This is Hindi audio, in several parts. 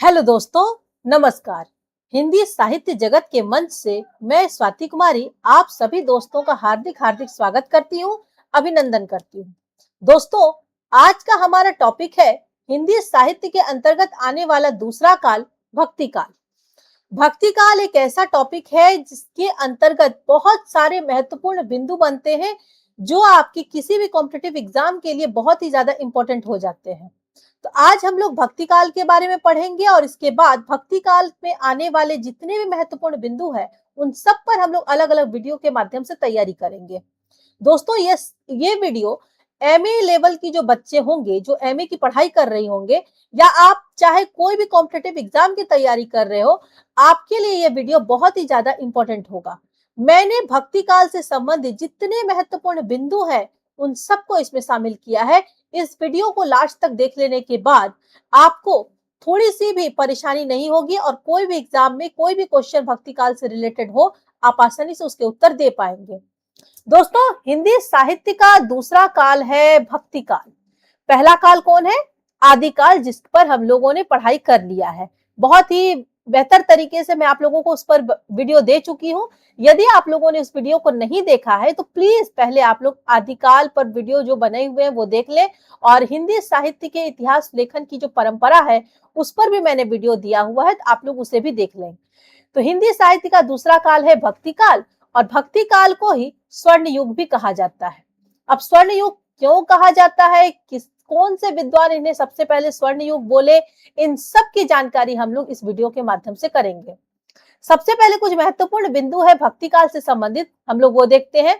हेलो दोस्तों, नमस्कार। हिंदी साहित्य जगत के मंच से मैं स्वाति कुमारी आप सभी दोस्तों का हार्दिक हार्दिक स्वागत करती हूँ, अभिनंदन करती हूँ। दोस्तों, आज का हमारा टॉपिक है हिंदी साहित्य के अंतर्गत आने वाला दूसरा काल, भक्ति काल। भक्ति काल एक ऐसा टॉपिक है जिसके अंतर्गत बहुत सारे महत्वपूर्ण बिंदु बनते हैं जो आपकी किसी भी कॉम्पिटिटिव एग्जाम के लिए बहुत ही ज्यादा इंपॉर्टेंट हो जाते हैं। तो आज हम लोग भक्ति काल के बारे में पढ़ेंगे और इसके बाद भक्ति काल में आने वाले जितने भी महत्वपूर्ण बिंदु हैं उन सब पर हम लोग अलग अलग वीडियो के माध्यम से तैयारी करेंगे। दोस्तों, ये वीडियो एमए लेवल की जो बच्चे होंगे, जो एमए की पढ़ाई कर रही होंगे, या आप चाहे कोई भी कॉम्पिटिटिव एग्जाम की तैयारी कर रहे हो, आपके लिए ये वीडियो बहुत ही ज्यादा इंपॉर्टेंट होगा। मैंने भक्ति काल से संबंधित जितने महत्वपूर्ण बिंदु हैं उन सबको इसमें शामिल किया है। इस वीडियो को लास्ट तक देख लेने के बाद आपको थोड़ी सी भी परेशानी नहीं होगी और कोई भी एग्जाम में कोई भी क्वेश्चन भक्ति काल से रिलेटेड हो, आप आसानी से उसके उत्तर दे पाएंगे। दोस्तों, हिंदी साहित्य का दूसरा काल है भक्ति काल। पहला काल कौन है? आदिकाल, जिस पर हम लोगों ने पढ़ाई कर लिया है। बहुत ही बेहतर तरीके से मैं आप लोगों को उस पर वीडियो दे चुकी हूँ। यदि आप लोगों ने उस वीडियो को नहीं देखा है तो प्लीज पहले आप लोग आदिकाल पर वीडियो जो बने हुए हैं वो देख लें, और हिंदी साहित्य के इतिहास लेखन की जो परंपरा है उस पर भी मैंने वीडियो दिया हुआ है, तो आप लोग उसे भी देख लें। तो हिंदी साहित्य का दूसरा काल है भक्ति काल, और भक्ति काल को ही स्वर्ण युग भी कहा जाता है। अब स्वर्ण युग क्यों कहा जाता है, कौन से विद्वान इन्हें सबसे पहले स्वर्ण युग बोले, इन सब की जानकारी हम लोग इस वीडियो के माध्यम से करेंगे। सबसे पहले कुछ महत्वपूर्ण बिंदु है भक्ति काल से संबंधित, हम लोग वो देखते हैं।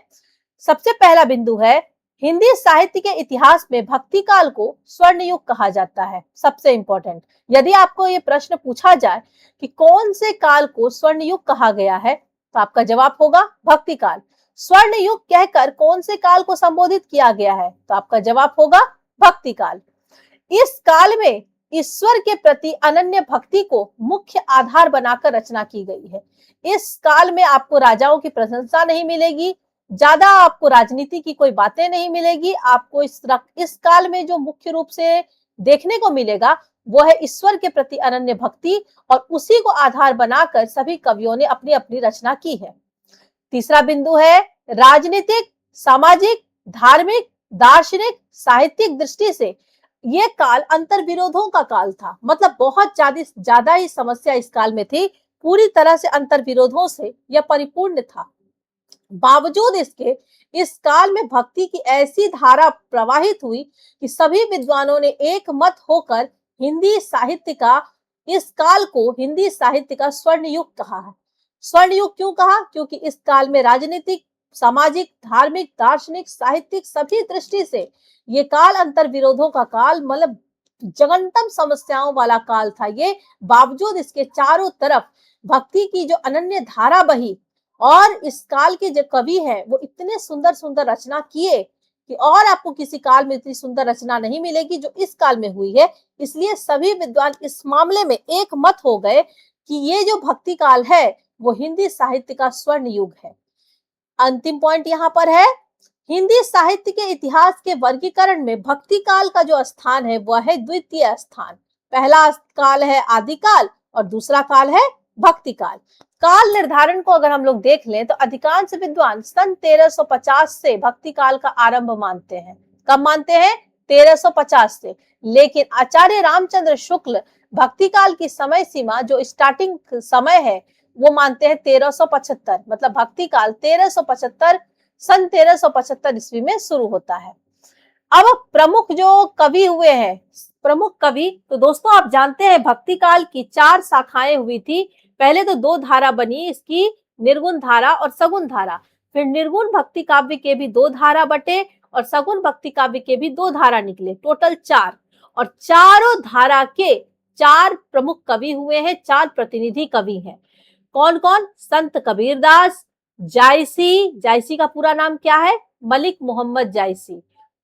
सबसे पहला बिंदु है, हिंदी साहित्य के इतिहास में भक्ति काल को स्वर्ण युग कहा जाता है। सबसे इंपॉर्टेंट, यदि आपको ये प्रश्न पूछा जाए कि कौन से काल को स्वर्ण युग कहा गया है, तो आपका जवाब होगा भक्ति काल। स्वर्ण युग कहकर कौन से काल को संबोधित किया गया है, तो आपका जवाब होगा भक्ति काल। इस काल में ईश्वर के प्रति अनन्य भक्ति को मुख्य आधार बनाकर रचना की गई है। इस काल में आपको राजाओं की प्रशंसा नहीं मिलेगी, ज्यादा आपको राजनीति की कोई बातें नहीं मिलेगी। आपको इस काल में जो मुख्य रूप से देखने को मिलेगा वो है ईश्वर के प्रति अनन्य भक्ति, और उसी को आधार बनाकर सभी कवियों ने अपनी अपनी रचना की है। तीसरा बिंदु है, राजनीतिक, सामाजिक, धार्मिक, दार्शनिक, साहित्यिक दृष्टि से ये काल अंतर्विरोधों का काल था। मतलब बहुत ज्यादा ही समस्या इस काल में थी, पूरी तरह से अंतर्विरोधों से यह परिपूर्ण था। बावजूद इसके इस काल में भक्ति की ऐसी धारा प्रवाहित हुई कि सभी विद्वानों ने एक मत होकर हिंदी साहित्य का इस काल को हिंदी साहित्य का स्वर्ण युग कहा है। स्वर्ण युग क्यों कहा? क्योंकि इस काल में राजनीतिक, सामाजिक, धार्मिक, दार्शनिक, साहित्यिक सभी दृष्टि से ये काल अंतर्विरोधों का काल, मतलब जघन्यतम समस्याओं वाला काल था ये। बावजूद इसके चारों तरफ भक्ति की जो अनन्य धारा बही, और इस काल के जो कवि हैं वो इतने सुंदर सुंदर रचना किए कि और आपको किसी काल में इतनी सुंदर रचना नहीं मिलेगी जो इस काल में हुई है। इसलिए सभी विद्वान इस मामले में एक मत हो गए कि ये जो भक्ति काल है वो हिंदी साहित्य का स्वर्ण युग है। अंतिम पॉइंट यहाँ पर है, हिंदी साहित्य के इतिहास के वर्गीकरण में भक्ति काल का जो स्थान है वह है द्वितीय स्थान। पहला काल है आदिकाल और दूसरा काल है भक्ति काल। काल निर्धारण को अगर हम लोग देख लें तो अधिकांश विद्वान सन 1350 से भक्ति काल का आरंभ मानते हैं। कब मानते हैं? 1350 से। लेकिन आचार्य रामचंद्र शुक्ल भक्ति काल की समय सीमा जो स्टार्टिंग समय है वो मानते हैं 1375। मतलब भक्ति काल 1375 सन 1375 ईस्वी में शुरू होता है। अब प्रमुख जो कवि हुए हैं, प्रमुख कवि, तो दोस्तों आप जानते हैं भक्ति काल की 4 शाखाएं हुई थी। पहले तो 2 धारा बनी इसकी, निर्गुण धारा और सगुण धारा। फिर निर्गुण भक्ति काव्य के भी 2 धारा बटे और सगुण भक्ति काव्य के भी 2 धारा निकले, टोटल 4। और चारों धारा के 4 प्रमुख कवि हुए हैं, 4 प्रतिनिधि कवि हैं। कौन कौन? संत कबीरदास, जायसी, जायसी का पूरा नाम क्या है? मलिक मोहम्मद जायसी,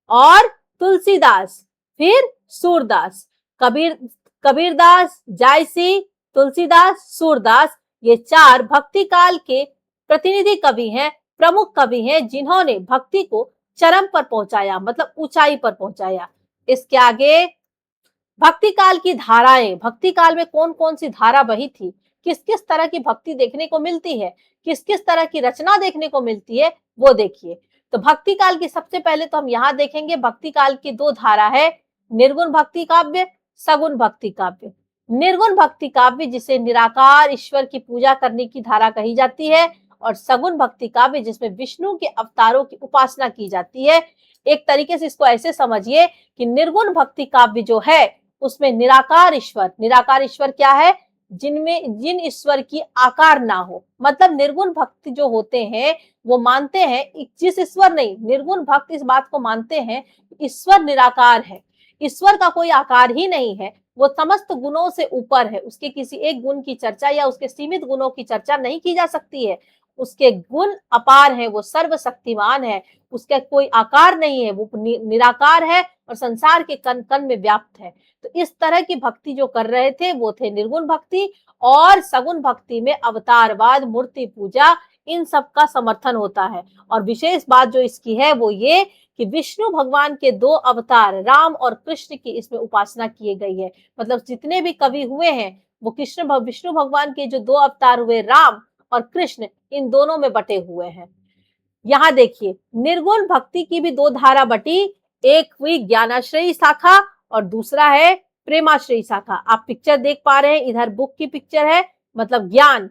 और तुलसीदास, फिर सूरदास। कबीरदास, जायसी, तुलसीदास, सूरदास, ये 4 भक्ति काल के प्रतिनिधि कवि हैं, प्रमुख कवि हैं, जिन्होंने भक्ति को चरम पर पहुंचाया, मतलब ऊंचाई पर पहुंचाया। इसके आगे भक्ति काल की धाराएं, भक्ति काल में कौन कौन सी धारा बही थी, किस किस तरह की भक्ति देखने को मिलती है, किस किस तरह की रचना देखने को मिलती है, वो देखिए। तो भक्ति काल की सबसे पहले तो हम यहाँ देखेंगे, भक्ति काल की दो धारा है, निर्गुण भक्ति काव्य, सगुण भक्ति काव्य। निर्गुण भक्ति काव्य जिसे निराकार ईश्वर की पूजा करने की धारा कही जाती है, और सगुण भक्ति काव्य जिसमें विष्णु के अवतारों की उपासना की जाती है। एक तरीके से इसको ऐसे समझिए कि निर्गुण भक्ति काव्य जो है उसमें निराकार ईश्वर क्या है, जिन ईश्वर की आकार ना हो, मतलब निर्गुण भक्त जो होते हैं वो मानते हैं, जिस ईश्वर नहीं, निर्गुण भक्त इस बात को मानते हैं ईश्वर निराकार है, ईश्वर का कोई आकार ही नहीं है, वो समस्त गुणों से ऊपर है, उसके किसी एक गुण की चर्चा या उसके सीमित गुणों की चर्चा नहीं की जा सकती है, उसके गुण अपार है, वो सर्वशक्तिमान है, उसका कोई आकार नहीं है, वो निराकार है और संसार के कण कण में व्याप्त है। तो इस तरह की भक्ति जो कर रहे थे वो थे निर्गुण भक्ति। और सगुण भक्ति में अवतारवाद, मूर्ति पूजा, इन सब का समर्थन होता है। और विशेष बात जो इसकी है वो ये कि विष्णु भगवान के दो अवतार राम और कृष्ण की इसमें उपासना की गई है। मतलब जितने भी कवि हुए हैं वो विष्णु भगवान के जो दो अवतार हुए राम और कृष्ण, इन दोनों में बटे हुए हैं। यहाँ देखिए, निर्गुण भक्ति की भी दो धारा बटी, एक हुई ज्ञानाश्रयी शाखा और दूसरा है प्रेमाश्रयी शाखा। आप पिक्चर देख पा रहे हैं, इधर बुक की पिक्चर है, मतलब ज्ञान,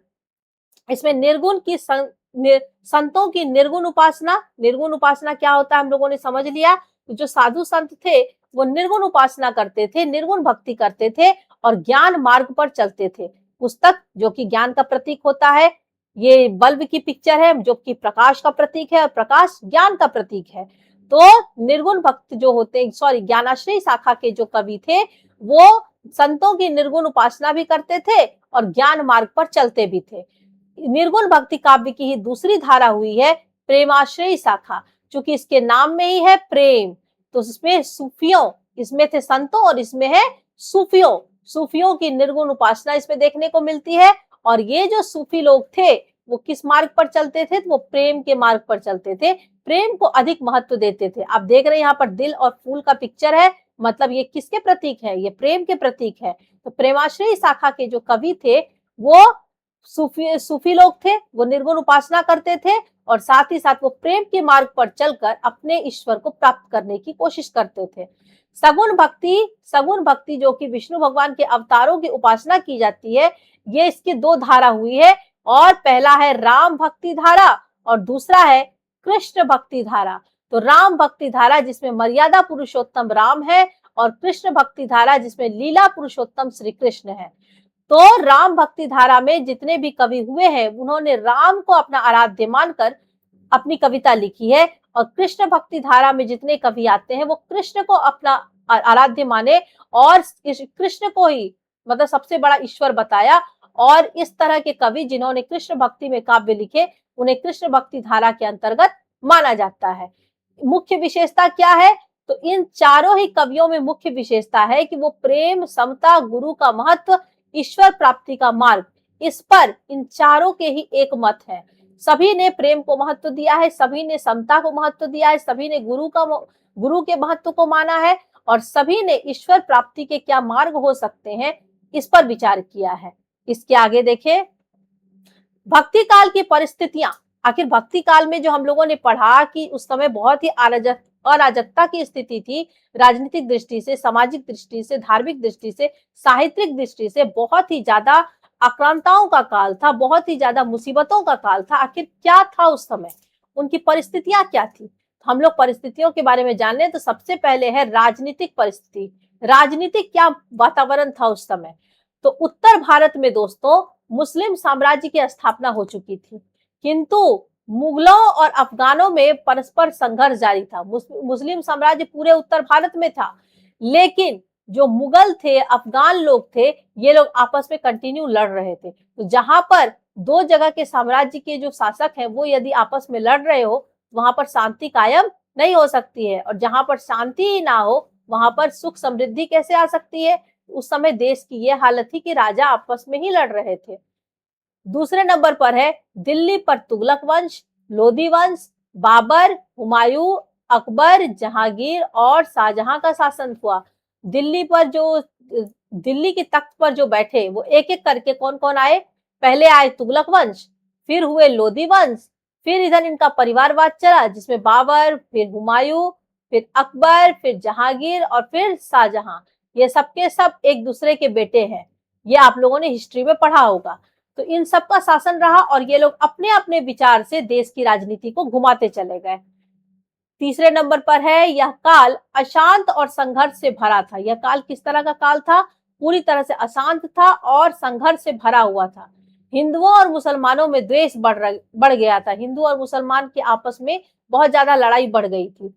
इसमें निर्गुण की संतों की निर्गुण उपासना क्या होता है हम लोगों ने समझ लिया। तो जो साधु संत थे वो निर्गुण उपासना करते थे, निर्गुण भक्ति करते थे और ज्ञान मार्ग पर चलते थे। पुस्तक जो कि ज्ञान का प्रतीक होता है, ये बल्ब की पिक्चर है जो कि प्रकाश का प्रतीक है और प्रकाश ज्ञान का प्रतीक है। तो निर्गुण भक्त जो होते हैं, सॉरी, ज्ञानाश्रयी शाखा के जो कवि थे वो संतों की निर्गुण उपासना भी करते थे और ज्ञान मार्ग पर चलते भी थे। निर्गुण भक्ति काव्य की ही दूसरी धारा हुई है प्रेमाश्रयी शाखा, चूंकि इसके नाम में ही है प्रेम, तो इसमें सूफियों, इसमें थे संतों और इसमें है सूफियों की निर्गुण उपासना इसमें देखने को मिलती है। और ये जो सूफी लोग थे वो किस मार्ग पर चलते थे, तो वो प्रेम के मार्ग पर चलते थे, प्रेम को अधिक महत्व देते थे। आप देख रहे हैं यहाँ पर दिल और फूल का पिक्चर है, मतलब ये किसके प्रतीक है, ये प्रेम के प्रतीक है। तो प्रेमाश्रयी शाखा के जो कवि थे वो सूफी लोग थे, वो निर्गुण उपासना करते थे और साथ ही साथ वो प्रेम के मार्ग पर चलकर अपने ईश्वर को प्राप्त करने की कोशिश करते थे। सगुण भक्ति जो कि विष्णु भगवान के अवतारों की उपासना की जाती है, ये इसकी दो धारा हुई है, और पहला है राम भक्ति धारा और दूसरा है कृष्ण भक्ति धारा। तो राम भक्ति धारा जिसमें मर्यादा पुरुषोत्तम राम है और कृष्ण भक्ति धारा जिसमें लीला पुरुषोत्तम श्री कृष्ण है। तो राम भक्ति धारा में जितने भी कवि हुए हैं उन्होंने राम को अपना आराध्य मानकर अपनी कविता लिखी है, और कृष्ण भक्ति धारा में जितने कवि आते हैं वो कृष्ण को अपना आराध्य माने और इस कृष्ण को ही मतलब सबसे बड़ा ईश्वर बताया। और इस तरह के कवि जिन्होंने कृष्ण भक्ति में काव्य लिखे उन्हें कृष्ण भक्ति धारा के अंतर्गत माना जाता है। मुख्य विशेषता क्या है, तो इन चारों ही कवियों में मुख्य विशेषता है कि वो प्रेम, समता, गुरु का महत्व, ईश्वर प्राप्ति का मार्ग, इस पर इन चारों के ही एक मत है। सभी ने प्रेम को महत्व दिया है, सभी ने समता को महत्व दिया है, सभी ने गुरु के महत्व को माना है और सभी ने ईश्वर प्राप्ति के क्या मार्ग हो सकते हैं इस पर विचार किया है। इसके आगे देखें, भक्ति काल की परिस्थितियां। आखिर भक्ति काल में जो हम लोगों ने पढ़ा कि उस समय बहुत ही अराजकता की स्थिति थी, राजनीतिक दृष्टि से, सामाजिक दृष्टि से, धार्मिक दृष्टि से, साहित्यिक दृष्टि से बहुत ही ज्यादा आक्रांताओं का काल था, बहुत ही ज्यादा मुसीबतों का काल था। आखिर क्या था उस समय, उनकी परिस्थितियां क्या थी, हम लोग परिस्थितियों के बारे में जान लें। तो सबसे पहले है राजनीतिक परिस्थिति, राजनीतिक क्या वातावरण था उस समय। तो उत्तर भारत में दोस्तों मुस्लिम साम्राज्य की स्थापना हो चुकी थी, किंतु मुगलों और अफगानों में परस्पर संघर्ष जारी था। मुस्लिम साम्राज्य पूरे उत्तर भारत में था, लेकिन जो मुगल थे, अफगान लोग थे, ये लोग आपस में कंटिन्यू लड़ रहे थे। तो जहां पर दो जगह के साम्राज्य के जो शासक हैं वो यदि आपस में लड़ रहे हो, वहां पर शांति कायम नहीं हो सकती है, और जहां पर शांति ही ना हो वहां पर सुख समृद्धि कैसे आ सकती है। उस समय देश की ये हालत थी कि राजा आपस में ही लड़ रहे थे। दूसरे नंबर पर है दिल्ली पर तुगलक वंश, लोधी वंश, बाबर, हुमायूं, अकबर, जहांगीर और शाहजहां का शासन हुआ। दिल्ली पर जो दिल्ली की तख्त पर जो बैठे वो एक-एक करके कौन-कौन आए, पहले आए तुगलक वंश, फिर हुए लोधी वंश, फिर इधर इनका परिवारवाद चला जिसमें बाबर, फिर हुमायूं, फिर अकबर, फिर जहांगीर और फिर शाहजहां। ये सब के सब एक दूसरे के बेटे हैं। ये आप लोगों ने हिस्ट्री में पढ़ा होगा। तो इन सब का शासन रहा और ये लोग अपने-अपने विचार से देश की राजनीति को घुमाते चले गए। तीसरे नंबर पर है यह काल अशांत और संघर्ष से भरा था। यह काल किस तरह का काल था? पूरी तरह से अशांत था और संघर्ष से भरा हुआ था। हिंदुओं और मुसलमानों में द्वेष बढ़ गया था। हिंदू और मुसलमान के आपस में बहुत ज्यादा लड़ाई बढ़ गई थी।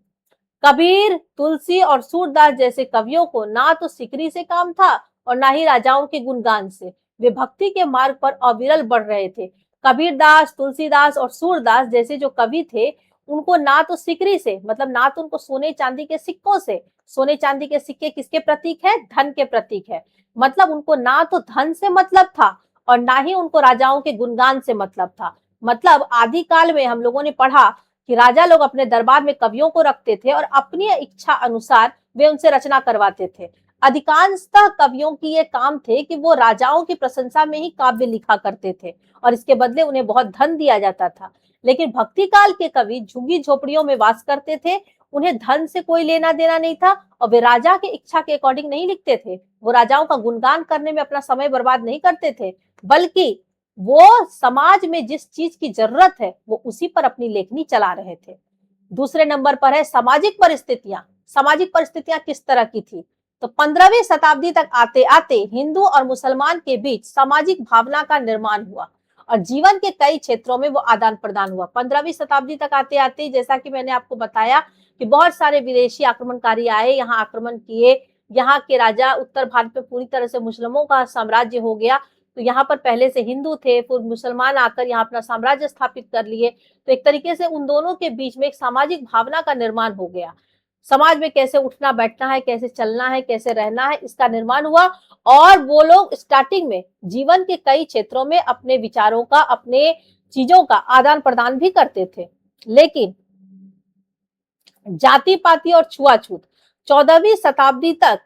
कबीर, तुलसी और सूरदास जैसे कवियों को ना तो सिकरी से काम था और ना ही राजाओं के गुणगान से। वे भक्ति के मार्ग पर अविरल बढ़ रहे थे। कबीरदास, तुलसीदास और सूरदास जैसे जो कवि थे, उनको ना तो सिकरी से, मतलब ना तो उनको सोने चांदी के सिक्कों से, सोने चांदी के सिक्के किसके प्रतीक है? धन के प्रतीक है। मतलब उनको ना तो धन से मतलब था और ना ही उनको राजाओं के गुणगान से मतलब था। मतलब आदि काल में हम लोगों ने पढ़ा कि राजा लोग अपने दरबार में कवियों को रखते थे और अपनी इच्छा अनुसार वे उनसे रचना करवाते थे। अधिकांशतः कवियों की ये काम थे कि वो राजाओं की प्रशंसा में ही काव्य लिखा करते थे और इसके बदले उन्हें बहुत धन दिया जाता था। लेकिन भक्ति काल के कवि झुग्गी झोपड़ियों में वास करते थे। उन्हें धन से कोई लेना देना नहीं था और वे राजा की इच्छा के अकॉर्डिंग नहीं लिखते थे। वो राजाओं का गुणगान करने में अपना समय बर्बाद नहीं करते थे, बल्कि वो समाज में जिस चीज की जरूरत है वो उसी पर अपनी लेखनी चला रहे थे। दूसरे नंबर पर है सामाजिक परिस्थितियां। सामाजिक परिस्थितियां किस तरह की थी? तो 15वीं शताब्दी तक आते आते हिंदू और मुसलमान के बीच सामाजिक भावना का निर्माण हुआ और जीवन के कई क्षेत्रों में वो आदान प्रदान हुआ। 15वीं शताब्दी तक आते आते, जैसा कि मैंने आपको बताया कि बहुत सारे विदेशी आक्रमणकारी आए, यहाँ आक्रमण किए, यहाँ के राजा, उत्तर भारत में पूरी तरह से मुस्लिमों का साम्राज्य हो गया। तो यहाँ पर पहले से हिंदू थे, फिर मुसलमान आकर यहाँ अपना साम्राज्य स्थापित कर लिए। तो एक तरीके से उन दोनों के बीच में एक सामाजिक भावना का निर्माण हो गया। समाज में कैसे उठना बैठना है, कैसे चलना है, कैसे रहना है, इसका निर्माण हुआ। और वो लोग स्टार्टिंग में जीवन के कई क्षेत्रों में अपने विचारों का, अपने चीजों का आदान प्रदान भी करते थे। लेकिन जाति पाति और छुआछूत 14वीं शताब्दी तक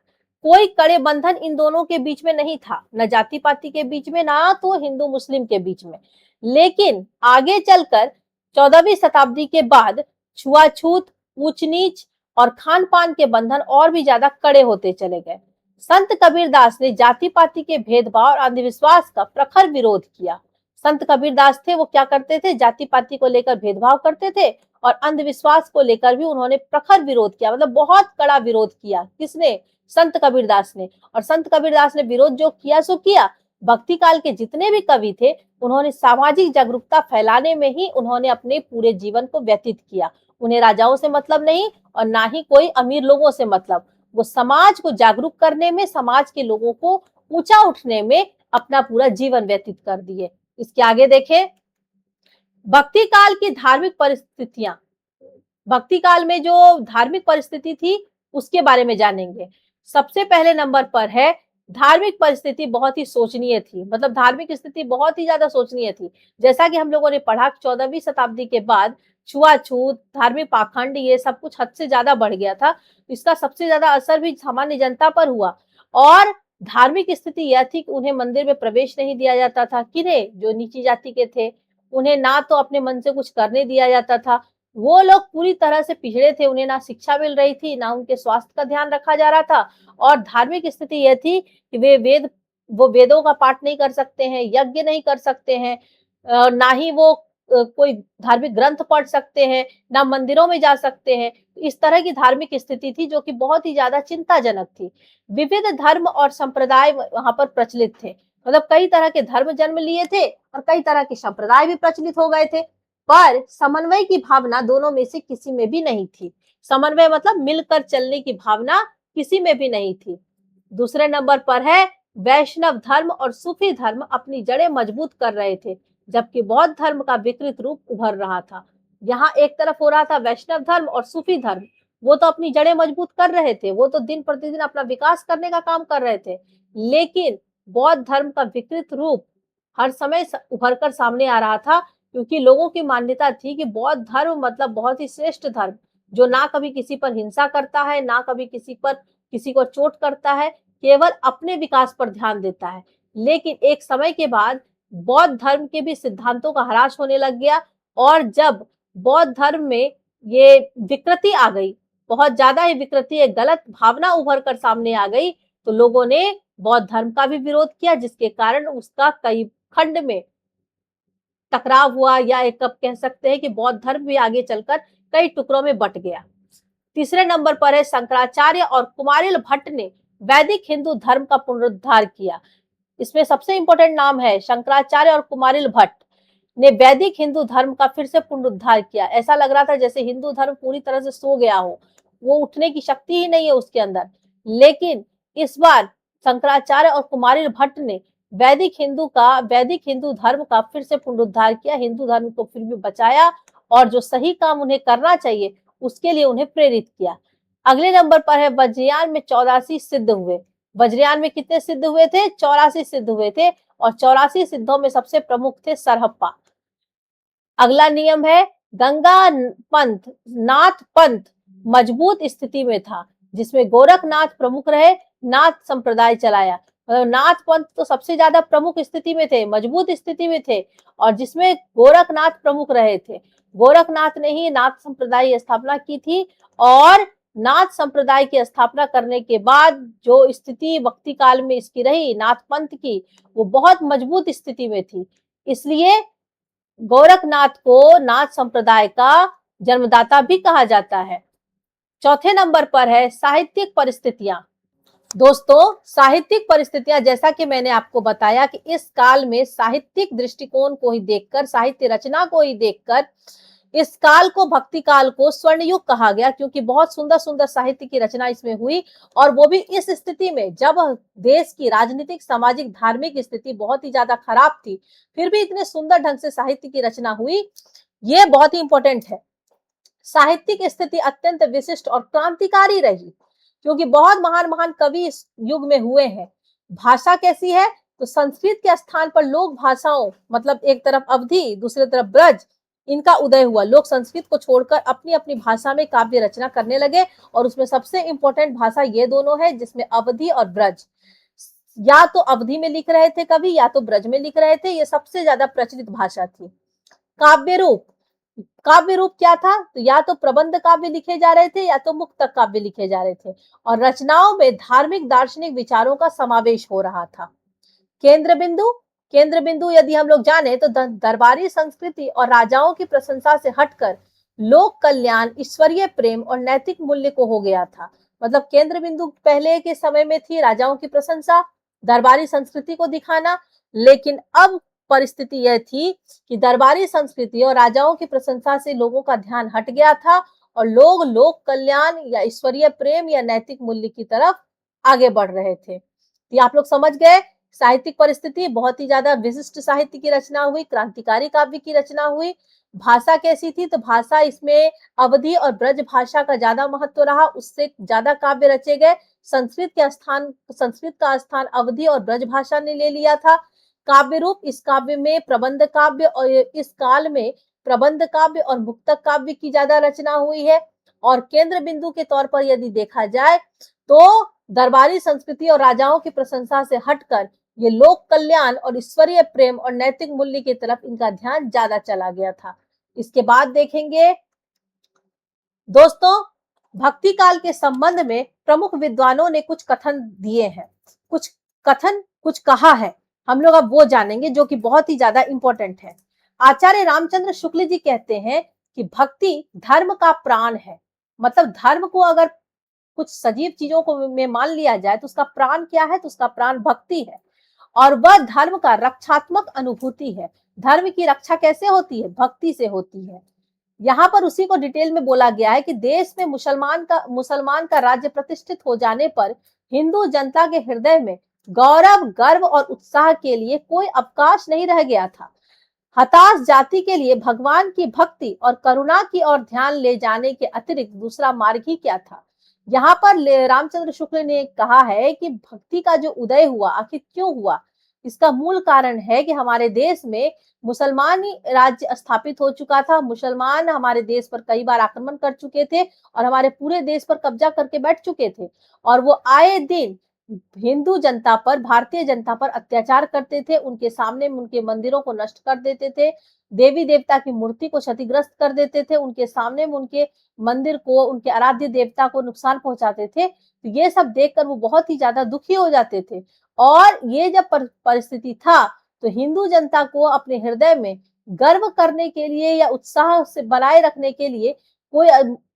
कोई कड़े बंधन इन दोनों के बीच में नहीं था, न जाति पाति के बीच में, ना तो हिंदू मुस्लिम के बीच में। लेकिन आगे चलकर 14वीं शताब्दी के बाद छुआछूत, ऊंच नीच और खान पान के बंधन और भी ज्यादा कड़े होते चले गए। संत कबीरदास ने जाति पाति के भेदभाव और अंधविश्वास का प्रखर विरोध किया। संत कबीरदास थे, वो क्या करते थे? जाति पाति को लेकर भेदभाव करते थे और अंधविश्वास को लेकर भी उन्होंने प्रखर विरोध किया, मतलब बहुत कड़ा विरोध किया। किसने? संत कबीरदास ने। और संत कबीरदास ने विरोध जो किया सो किया। भक्ति काल के जितने भी कवि थे, उन्होंने सामाजिक जागरूकता फैलाने में ही उन्होंने अपने पूरे जीवन को व्यतीत किया। उन्हें राजाओं से मतलब नहीं और ना ही कोई अमीर लोगों से मतलब। वो समाज को जागरूक करने में, समाज के लोगों को ऊंचा उठने में अपना पूरा जीवन व्यतीत कर दिए। इसके आगे देखें, भक्ति काल की धार्मिक परिस्थितियां। भक्ति काल में जो धार्मिक परिस्थिति थी उसके बारे में जानेंगे। सबसे पहले नंबर पर है, धार्मिक परिस्थिति बहुत ही शोचनीय थी, मतलब धार्मिक स्थिति बहुत ही ज्यादा शोचनीय थी। जैसा कि हम लोगों ने पढ़ा 14वीं शताब्दी के बाद छुआछूत, धार्मिक पाखंड, ये सब कुछ हद से ज्यादा बढ़ गया था। इसका सबसे ज्यादा असर भी सामान्य जनता पर हुआ और धार्मिक स्थिति यह थी कि उन्हें मंदिर में प्रवेश नहीं दिया जाता था। किन्हें? जो नीची जाति के थे, उन्हें ना तो अपने मन से कुछ करने दिया जाता था। वो लोग पूरी तरह से पिछड़े थे, उन्हें ना शिक्षा मिल रही थी, ना उनके स्वास्थ्य का ध्यान रखा जा रहा था। और धार्मिक स्थिति यह थी कि वो वेदों का पाठ नहीं कर सकते हैं, यज्ञ नहीं कर सकते हैं, ना ही वो कोई धार्मिक ग्रंथ पढ़ सकते हैं, ना मंदिरों में जा सकते हैं। इस तरह की धार्मिक स्थिति थी जो कि बहुत ही ज्यादा चिंताजनक थी। विविध धर्म और संप्रदाय वहां पर प्रचलित थे, मतलब कई तरह के धर्म जन्म लिए थे और कई तरह के संप्रदाय भी प्रचलित हो गए थे। पर समन्वय की भावना दोनों में से किसी में भी नहीं थी। समन्वय मतलब मिलकर चलने की भावना किसी में भी नहीं थी। दूसरे नंबर पर है, वैष्णव धर्म और सूफी धर्म अपनी जड़ें मजबूत कर रहे थे, जबकि बौद्ध धर्म का विकृत रूप उभर रहा था। यहाँ एक तरफ हो रहा था वैष्णव धर्म और सूफी धर्म, वो तो अपनी जड़ें मजबूत कर रहे थे, वो तो दिन प्रतिदिन अपना विकास करने का काम कर रहे थे। लेकिन बौद्ध धर्म का विकृत रूप हर समय उभर कर सामने आ रहा था, क्योंकि लोगों की मान्यता थी कि बौद्ध धर्म मतलब बहुत ही श्रेष्ठ धर्म, जो ना कभी किसी पर हिंसा करता है, ना कभी किसी को चोट करता है, केवल अपने विकास पर ध्यान देता है। लेकिन एक समय के बाद बौद्ध धर्म के भी सिद्धांतों का ह्रास होने लग गया और जब बौद्ध धर्म में ये विकृति आ गई, बहुत ज्यादा ही विकृति, एक गलत भावना उभर कर सामने आ गई, तो लोगों ने बौद्ध धर्म का भी विरोध किया, जिसके कारण उसका कई खंड में टकराव हुआ, या एक कब कह सकते हैं कि बौद्ध धर्म भी आगे चलकर कई टुकड़ों में बट गया। तीसरे नंबर पर है शंकराचार्य और कुमारिल भट्ट ने वैदिक हिंदू धर्म का पुनरुद्धार किया। इसमें सबसे इंपॉर्टेंट नाम है शंकराचार्य और कुमारिल भट्ट ने वैदिक हिंदू धर्म का फिर से पुनरुद्धार किया। ऐसा लग रहा था जैसे हिंदू धर्म पूरी तरह से सो गया हो, वो उठने की शक्ति ही नहीं है उसके अंदर। लेकिन इस बार शंकराचार्य और कुमारिल भट्ट ने वैदिक हिंदू धर्म का फिर से पुनरुद्धार किया, हिंदू धर्म को फिर भी बचाया और जो सही काम उन्हें करना चाहिए उसके लिए उन्हें प्रेरित किया। अगले नंबर पर है वज्रयान में 84 सिद्ध हुए। वज्रयान में कितने सिद्ध हुए थे? 84 सिद्ध हुए थे और 84 सिद्धों में सबसे प्रमुख थे सरहप्पा। अगला नियम है गंगा पंथ, नाथ पंथ मजबूत स्थिति में था, जिसमें गोरखनाथ प्रमुख रहे, नाथ संप्रदाय चलाया। नाथ पंथ तो सबसे ज्यादा प्रमुख स्थिति में थे, मजबूत स्थिति में थे, और जिसमें गोरखनाथ प्रमुख रहे थे। गोरखनाथ ने ही नाथ संप्रदाय की स्थापना की थी और नाथ संप्रदाय की स्थापना करने के बाद जो स्थिति वक्ति काल में इसकी रही नाथ पंथ की, वो बहुत मजबूत स्थिति में थी। इसलिए गोरखनाथ को नाथ संप्रदाय का जन्मदाता भी कहा जाता है। चौथे नंबर पर है साहित्यिक परिस्थितियां। दोस्तों, साहित्यिक परिस्थितियां, जैसा कि मैंने आपको बताया कि इस काल में साहित्यिक दृष्टिकोण को ही देखकर, साहित्य रचना को ही देखकर इस काल को, भक्ति काल को स्वर्ण युग कहा गया, क्योंकि बहुत सुंदर सुंदर साहित्य की रचना इसमें हुई। और वो भी इस स्थिति में जब देश की राजनीतिक, सामाजिक, धार्मिक स्थिति बहुत ही ज्यादा खराब थी, फिर भी इतने सुंदर ढंग से साहित्य की रचना हुई, ये बहुत ही इंपॉर्टेंट है। साहित्यिक स्थिति अत्यंत विशिष्ट और क्रांतिकारी रही, क्योंकि बहुत महान महान कवि इस युग में हुए हैं। भाषा कैसी है? तो संस्कृत के स्थान पर लोक भाषाओं, मतलब एक तरफ अवधी, दूसरी तरफ ब्रज, इनका उदय हुआ। लोग संस्कृत को छोड़कर अपनी अपनी भाषा में काव्य रचना करने लगे, और उसमें सबसे इंपॉर्टेंट भाषा ये दोनों है, जिसमें अवधी और ब्रज। या तो अवधी में लिख रहे थे कवि, या तो ब्रज में लिख रहे थे, ये सबसे ज्यादा प्रचलित भाषा थी। काव्य रूप, काव्य रूप क्या था? तो या तो प्रबंध काव्य लिखे जा रहे थे, या तो मुक्तक काव्य लिखे जा रहे थे, और रचनाओं में धार्मिक दार्शनिक विचारों का समावेश हो रहा था। केंद्र बिंदु, केंद्र बिंदु यदि हम लोग जाने तो दरबारी संस्कृति और राजाओं की प्रशंसा से हटकर लोक कल्याण, ईश्वरीय प्रेम और नैतिक मूल्य को हो गया था। मतलब केंद्र बिंदु पहले के समय में थी राजाओं की प्रशंसा, दरबारी संस्कृति को दिखाना, लेकिन अब परिस्थिति यह थी कि दरबारी संस्कृति और राजाओं की प्रशंसा से लोगों का ध्यान हट गया था और लोग लोक कल्याण या ईश्वरीय प्रेम या नैतिक मूल्य की तरफ आगे बढ़ रहे थे। ये आप लोग समझ गए। साहित्यिक परिस्थिति, बहुत ही ज्यादा विशिष्ट साहित्य की रचना हुई, क्रांतिकारी काव्य की रचना हुई। भाषा कैसी थी? तो भाषा इसमें अवधी और ब्रज भाषा का ज्यादा महत्व रहा, उससे ज्यादा काव्य रचे गए। संस्कृत का स्थान अवधी और ब्रज भाषा ने ले लिया था। काव्य रूप, इस काव्य में प्रबंध काव्य, और इस काल में प्रबंध काव्य और मुक्तक काव्य की ज्यादा रचना हुई है। और केंद्र बिंदु के तौर पर यदि देखा जाए तो दरबारी संस्कृति और राजाओं की प्रशंसा से हटकर ये लोक कल्याण और ईश्वरीय प्रेम और नैतिक मूल्य की तरफ इनका ध्यान ज्यादा चला गया था। इसके बाद देखेंगे दोस्तों, भक्ति काल के संबंध में प्रमुख विद्वानों ने कुछ कथन दिए हैं, कुछ कहा है, हम लोग अब वो जानेंगे, जो कि बहुत ही ज्यादा इंपॉर्टेंट है। आचार्य रामचंद्र शुक्ल जी कहते हैं कि भक्ति धर्म का प्राण है। मतलब धर्म को अगर कुछ सजीव चीजों को में मान लिया जाए तो उसका प्राण क्या है? तो उसका प्राण भक्ति है, और वह धर्म का रक्षात्मक अनुभूति है। धर्म की रक्षा कैसे होती है? भक्ति से होती है। यहाँ पर उसी को डिटेल में बोला गया है कि देश में मुसलमान का राज्य प्रतिष्ठित हो जाने पर हिंदू जनता के हृदय में गौरव, गर्व और उत्साह के लिए कोई अवकाश नहीं रह गया था। हताश जाति के लिए भगवान की भक्ति और करुणा की ओर ध्यान ले जाने के अतिरिक्त दूसरा मार्ग ही क्या था? यहाँ पर रामचंद्र शुक्ल ने कहा है कि भक्ति का जो उदय हुआ, आखिर क्यों हुआ? इसका मूल कारण है कि हमारे देश में मुसलमानी राज्य स्थापित हो चुका था। मुसलमान हमारे देश पर कई बार आक्रमण कर चुके थे और हमारे पूरे देश पर कब्जा करके बैठ चुके थे, और वो आए दिन हिंदू जनता पर, भारतीय जनता पर अत्याचार करते थे, उनके सामने उनके मंदिरों को नष्ट कर देते थे, देवी देवता की मूर्ति को क्षतिग्रस्त कर देते थे, उनके सामने में उनके मंदिर को, उनके आराध्य देवता को नुकसान पहुंचाते थे। तो ये सब देखकर वो बहुत ही ज्यादा दुखी हो जाते थे। और ये जब परिस्थिति था, तो हिंदू जनता को अपने हृदय में गर्व करने के लिए या उत्साह से बनाए रखने के लिए कोई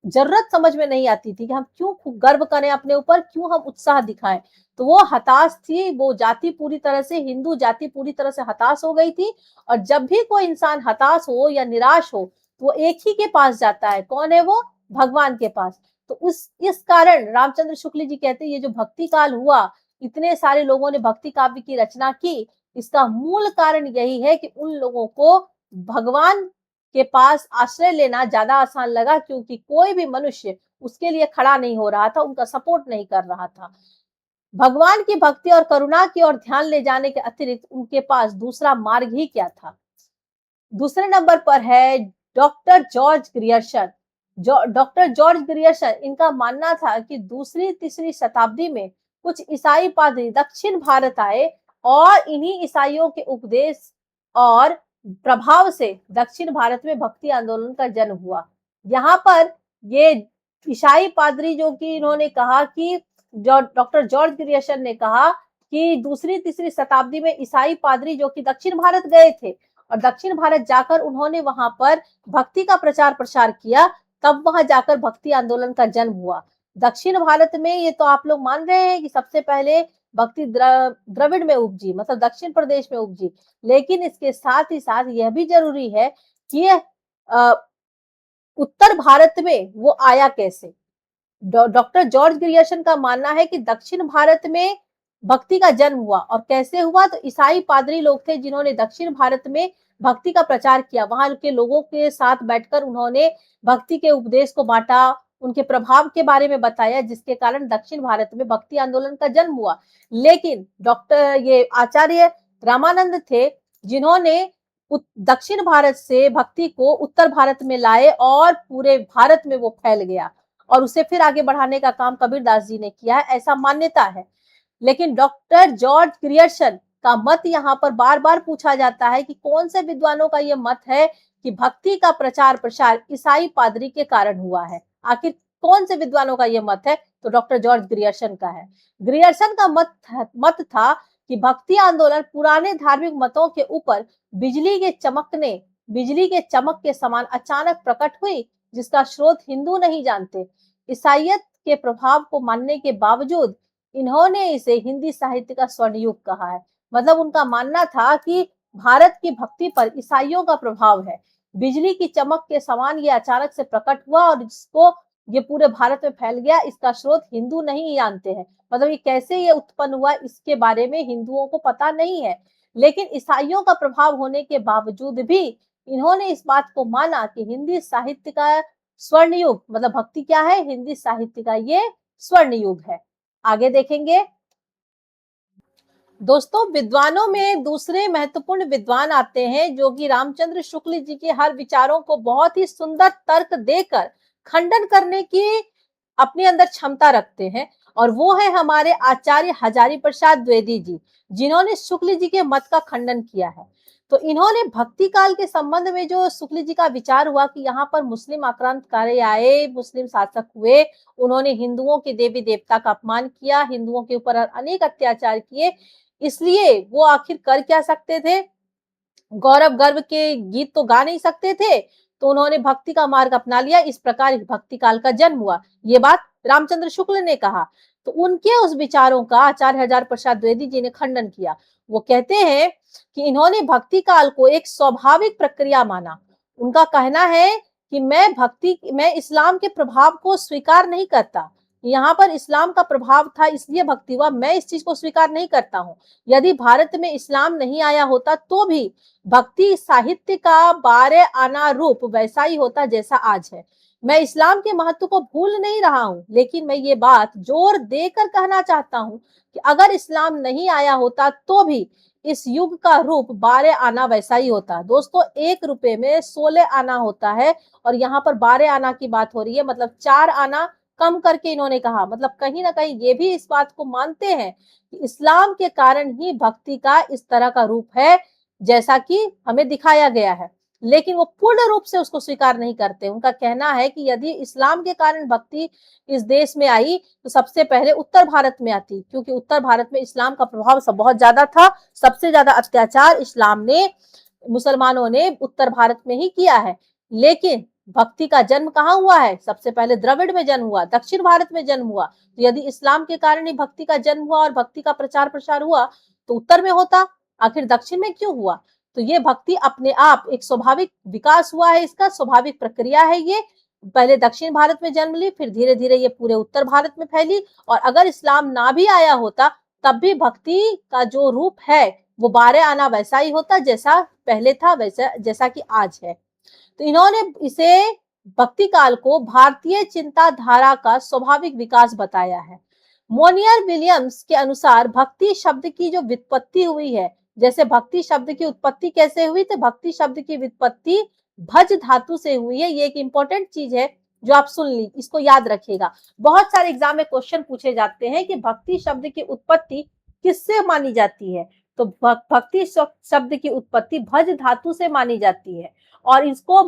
जरूरत समझ में नहीं आती थी कि हम क्यों गर्व करें अपने ऊपर, क्यों हम उत्साह दिखाएं। तो वो हताश थी, वो जाति पूरी तरह से, हिंदू जाति पूरी तरह से हताश हो गई थी। और जब भी कोई इंसान हताश हो या निराश हो, तो वो एक ही के पास जाता है। कौन है वो? भगवान के पास। तो इस कारण रामचंद्र शुक्ल जी कहते हैं, ये जो भक्ति काल हुआ, इतने सारे लोगों ने भक्ति काव्य की रचना की, इसका मूल कारण यही है कि उन लोगों को भगवान के पास आश्रय लेना ज्यादा आसान लगा, क्योंकि कोई भी मनुष्य उसके लिए खड़ा नहीं हो रहा था, उनका सपोर्ट नहीं कर रहा था। भगवान की भक्ति और करुणा की ओर ध्यान ले जाने के अतिरिक्त उनके पास दूसरा मार्ग ही क्या था? दूसरे नंबर पर है doctor George Grierson. Doctor George Grierson, इनका मानना था कि दूसरी तीसरी शताब्दी में कुछ ईसाई पादरी दक्षिण भारत आए और इन्हीं ईसाइयों के उपदेश और प्रभाव से दक्षिण भारत में भक्ति आंदोलन का जन्म हुआ। यहाँ पर ये ईसाई पादरी जो कि इन्होंने कहा कि डॉक्टर जॉर्ज ग्रियर्सन ने कहा कि दूसरी तीसरी शताब्दी में ईसाई पादरी जो कि दक्षिण भारत गए थे और दक्षिण भारत जाकर उन्होंने वहां पर भक्ति का प्रचार प्रसार किया, तब वहां जाकर भक्ति आंदोलन का जन्म हुआ। दक्षिण भारत में ये तो आप लोग मान रहे हैं कि सबसे पहले भक्ति द्रविड़ में उपजी, मतलब दक्षिण प्रदेश में उपजी। लेकिन इसके साथ ही साथ यह भी जरूरी है कि उत्तर भारत में वो आया कैसे। डॉक्टर जॉर्ज ग्रियर्सन का मानना है कि दक्षिण भारत में भक्ति का जन्म हुआ। और कैसे हुआ? तो ईसाई पादरी लोग थे जिन्होंने दक्षिण भारत में भक्ति का प्रचार किया। वहां के लोगों के साथ बैठकर उन्होंने भक्ति के उपदेश को बांटा, उनके प्रभाव के बारे में बताया, जिसके कारण दक्षिण भारत में भक्ति आंदोलन का जन्म हुआ। लेकिन ये आचार्य रामानंद थे जिन्होंने दक्षिण भारत से भक्ति को उत्तर भारत में लाए और पूरे भारत में वो फैल गया और उसे फिर आगे बढ़ाने का काम कबीरदास जी ने किया है, ऐसा मान्यता है। लेकिन डॉक्टर जॉर्ज ग्रियर्सन का मत यहाँ पर बार बार पूछा जाता है कि कौन से विद्वानों का यह मत है कि भक्ति का प्रचार प्रसार ईसाई पादरी के कारण हुआ है। आखिर कौन से विद्वानों का यह मत है? तो डॉक्टर जॉर्ज ग्रियर्सन का है। ग्रियर्सन का मत था कि भक्ति आंदोलन पुराने धार्मिक मतों के ऊपर बिजली के चमक के समान अचानक प्रकट हुई, जिसका स्रोत हिंदू नहीं जानते। ईसाइयत के प्रभाव को मानने के बावजूद इन्होंने इसे हिंदी साहित्य का स्वर्ण युग कहा है। मतलब उनका मानना था कि भारत की भक्ति पर ईसाइयों का प्रभाव है। बिजली की चमक के समान ये अचानक से प्रकट हुआ और जिसको ये पूरे भारत में फैल गया, इसका स्रोत हिंदू नहीं जानते हैं। मतलब ये कैसे ये उत्पन्न हुआ, इसके बारे में हिंदुओं को पता नहीं है। लेकिन ईसाइयों का प्रभाव होने के बावजूद भी इन्होंने इस बात को माना कि हिंदी साहित्य का स्वर्ण युग, मतलब भक्ति क्या है? हिंदी साहित्य का ये स्वर्ण युग है। आगे देखेंगे दोस्तों, विद्वानों में दूसरे महत्वपूर्ण विद्वान आते हैं जो कि रामचंद्र शुक्ल जी के हर विचारों को बहुत ही सुंदर तर्क देकर खंडन करने की अपने अंदर क्षमता रखते हैं। और वो है हमारे आचार्य हजारी प्रसाद द्विवेदी जी, जिन्होंने शुक्ल जी के मत का खंडन किया है। तो इन्होंने भक्ति काल के संबंध में जो शुक्ल जी का विचार हुआ कि यहाँ पर मुस्लिम आक्रांतकारी आए, मुस्लिम शासक हुए, उन्होंने हिंदुओं के देवी देवता का अपमान किया, हिंदुओं के ऊपर अनेक अत्याचार किए, इसलिए वो आखिर कर क्या सकते थे? गौरव गर्व के गीत तो गा नहीं सकते थे, तो उन्होंने भक्ति का मार्ग अपना लिया। इस प्रकार भक्ति काल का जन्म हुआ। ये बात रामचंद्र शुक्ल ने कहा। तो उनके उस विचारों का आचार्य हजार प्रसाद द्विवेदी जी ने खंडन किया। वो कहते हैं कि इन्होंने भक्ति काल को एक स्वाभाविक प्रक्रिया माना। उनका कहना है कि मैं इस्लाम के प्रभाव को स्वीकार नहीं करता। यहाँ पर इस्लाम का प्रभाव था इसलिए भक्ति हुआ, मैं इस चीज को स्वीकार नहीं करता हूँ। यदि भारत में इस्लाम नहीं आया होता तो भी भक्ति साहित्य का 12 आना रूप वैसा ही होता जैसा आज है। मैं इस्लाम के महत्व को भूल नहीं रहा हूँ, लेकिन मैं ये बात जोर देकर कहना चाहता हूँ कि अगर इस्लाम नहीं आया होता तो भी इस युग का रूप 12 आना वैसा ही होता। दोस्तों, 1 रुपए में 16 आना होता है और यहाँ पर 12 आना की बात हो रही है, मतलब 4 आना कम करके इन्होंने कहा। मतलब कहीं ना कहीं ये भी इस बात को मानते हैं कि इस्लाम के कारण ही भक्ति का इस तरह का रूप है जैसा कि हमें दिखाया गया है, लेकिन वो पूर्ण रूप से उसको स्वीकार नहीं करते। उनका कहना है कि यदि इस्लाम के कारण भक्ति इस देश में आई तो सबसे पहले उत्तर भारत में आती, क्योंकि उत्तर भारत में इस्लाम का प्रभाव सब बहुत ज्यादा था। सबसे ज्यादा अत्याचार इस्लाम ने, मुसलमानों ने उत्तर भारत में ही किया है। लेकिन भक्ति का जन्म कहाँ हुआ है? सबसे पहले द्रविड़ में जन्म हुआ, दक्षिण भारत में जन्म हुआ। तो यदि इस्लाम के कारण ही भक्ति का जन्म हुआ और भक्ति का प्रचार प्रसार हुआ तो उत्तर में होता, आखिर दक्षिण में क्यों हुआ? तो ये भक्ति अपने आप एक स्वाभाविक विकास हुआ है, इसका स्वाभाविक प्रक्रिया है ये। पहले दक्षिण भारत में जन्म ली, फिर धीरे धीरे ये पूरे उत्तर भारत में फैली। और अगर इस्लाम ना भी आया होता तब भी भक्ति का जो रूप है वो 12 आना वैसा ही होता जैसा पहले था, वैसा जैसा कि आज है। तो इन्होंने इसे भक्ति काल को भारतीय चिंताधारा का स्वाभाविक विकास बताया है। मोनियर विलियम्स के अनुसार भक्ति शब्द की जो व्युत्पत्ति हुई है, जैसे भक्ति शब्द की उत्पत्ति कैसे हुई, तो भक्ति शब्द की व्युत्पत्ति भज धातु से हुई है। ये एक इंपॉर्टेंट चीज है जो आप सुन ली, इसको याद रखिएगा। बहुत सारे एग्जाम में क्वेश्चन पूछे जाते हैं कि भक्ति शब्द की उत्पत्ति किससे मानी जाती है, तो भक्ति शब्द की उत्पत्ति भज धातु से मानी जाती है। और इसको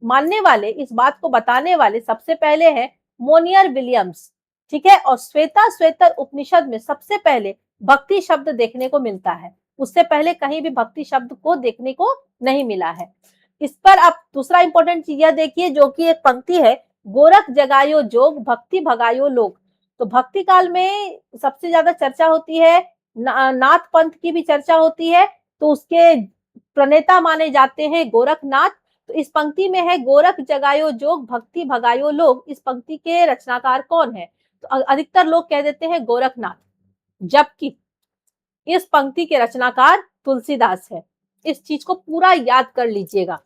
मानने वाले, इस बात को बताने वाले सबसे पहले है मोनियर विलियम्स, ठीक है। और श्वेता श्वेतर उपनिषद में सबसे पहले भक्ति शब्द देखने को मिलता है, उससे पहले कहीं भी भक्ति शब्द को देखने को नहीं मिला है। इस पर आप दूसरा इंपॉर्टेंट चीज यह देखिए, जो कि एक पंक्ति है, गोरख जगायो जोग भक्ति भगायो लोग। तो भक्ति काल में सबसे ज्यादा चर्चा होती है, नाथ पंथ की भी चर्चा होती है, तो उसके प्रणेता माने जाते हैं गोरखनाथ। तो इस पंक्ति में है गोरख जगायो जोग भक्ति भगायो लोग। इस पंक्ति के रचनाकार कौन है? तो अधिकतर लोग कह देते हैं गोरखनाथ, जबकि इस पंक्ति के रचनाकार तुलसीदास है। इस चीज को पूरा याद कर लीजिएगा।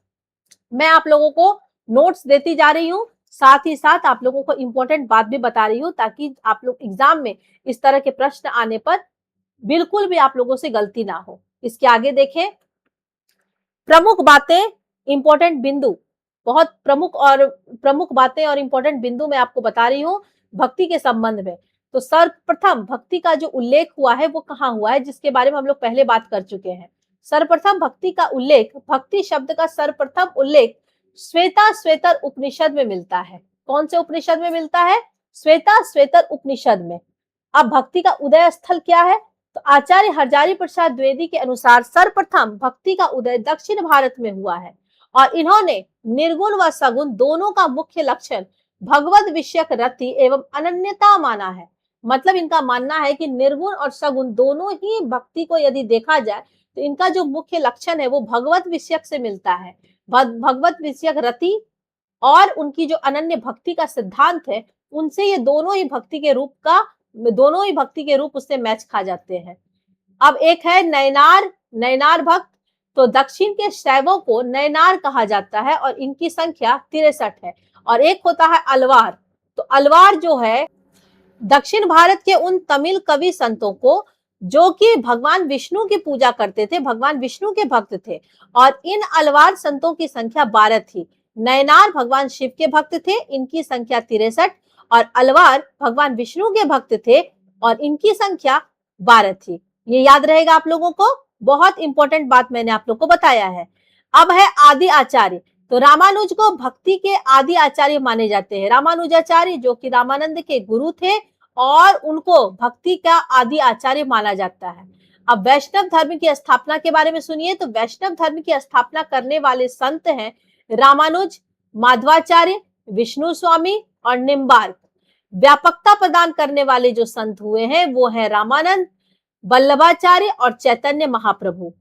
मैं आप लोगों को नोट्स देती जा रही हूँ, साथ ही साथ आप लोगों को इंपॉर्टेंट बात भी बता रही हूँ, ताकि आप लोग एग्जाम में इस तरह के प्रश्न आने पर बिल्कुल भी आप लोगों से गलती ना हो। इसके आगे देखें, प्रमुख बातें, इंपॉर्टेंट बिंदु, बहुत प्रमुख बातें और इंपॉर्टेंट बिंदु मैं आपको बता रही हूँ भक्ति के संबंध में। तो सर्वप्रथम भक्ति का जो उल्लेख हुआ है वो कहाँ हुआ है, जिसके बारे में हम लोग पहले बात कर चुके हैं। सर्वप्रथम भक्ति का उल्लेख, भक्ति शब्द का सर्वप्रथम उल्लेख श्वेता श्वेतर उपनिषद में मिलता है। कौन से उपनिषद में मिलता है? श्वेता श्वेतर उपनिषद में। अब भक्ति का उदय स्थल क्या है? तो आचार्य हरजारी प्रसाद द्विवेदी के अनुसार सर्वप्रथम भक्ति का उदय दक्षिण भारत में हुआ है, और इन्होंने निर्गुण व सगुण दोनों का मुख्य लक्षण भगवत विषयक रति एवं अनन्यता माना है। मतलब इनका मानना है कि निर्गुण और सगुण दोनों ही भक्ति को यदि देखा जाए तो इनका जो मुख्य लक्षण है वो भगवत विषयक से मिलता है। भगवत विषयक रति और उनकी जो अनन्य भक्ति का सिद्धांत है, उनसे ये दोनों ही भक्ति के रूप उससे मैच खा जाते हैं। अब एक है नयनार भक्त। तो दक्षिण के शैवों को नयनार कहा जाता है और इनकी संख्या 63 है। और एक होता है अलवार। तो अलवार जो है दक्षिण भारत के उन तमिल कवि संतों को जो कि भगवान विष्णु की पूजा करते थे, भगवान विष्णु के भक्त थे, और इन अलवार संतों की संख्या 12 थी। नयनार भगवान शिव के भक्त थे, इनकी संख्या 63, और अलवार भगवान विष्णु के भक्त थे और इनकी संख्या 12 थी। ये याद रहेगा आप लोगों को, बहुत इंपॉर्टेंट बात मैंने आप लोग को बताया है। अब है आदि आचार्य। तो रामानुज को भक्ति के आदि आचार्य माने जाते हैं। रामानुजाचार्य जो कि रामानंद के गुरु थे और उनको भक्ति का आदि आचार्य माना जाता है। अब वैष्णव धर्म की स्थापना के बारे में सुनिए। तो वैष्णव धर्म की स्थापना करने वाले संत हैं रामानुज, माधवाचार्य, विष्णु स्वामी और निम्बार्क। व्यापकता प्रदान करने वाले जो संत हुए हैं वो है रामानंद, वल्लभाचार्य और चैतन्य महाप्रभु।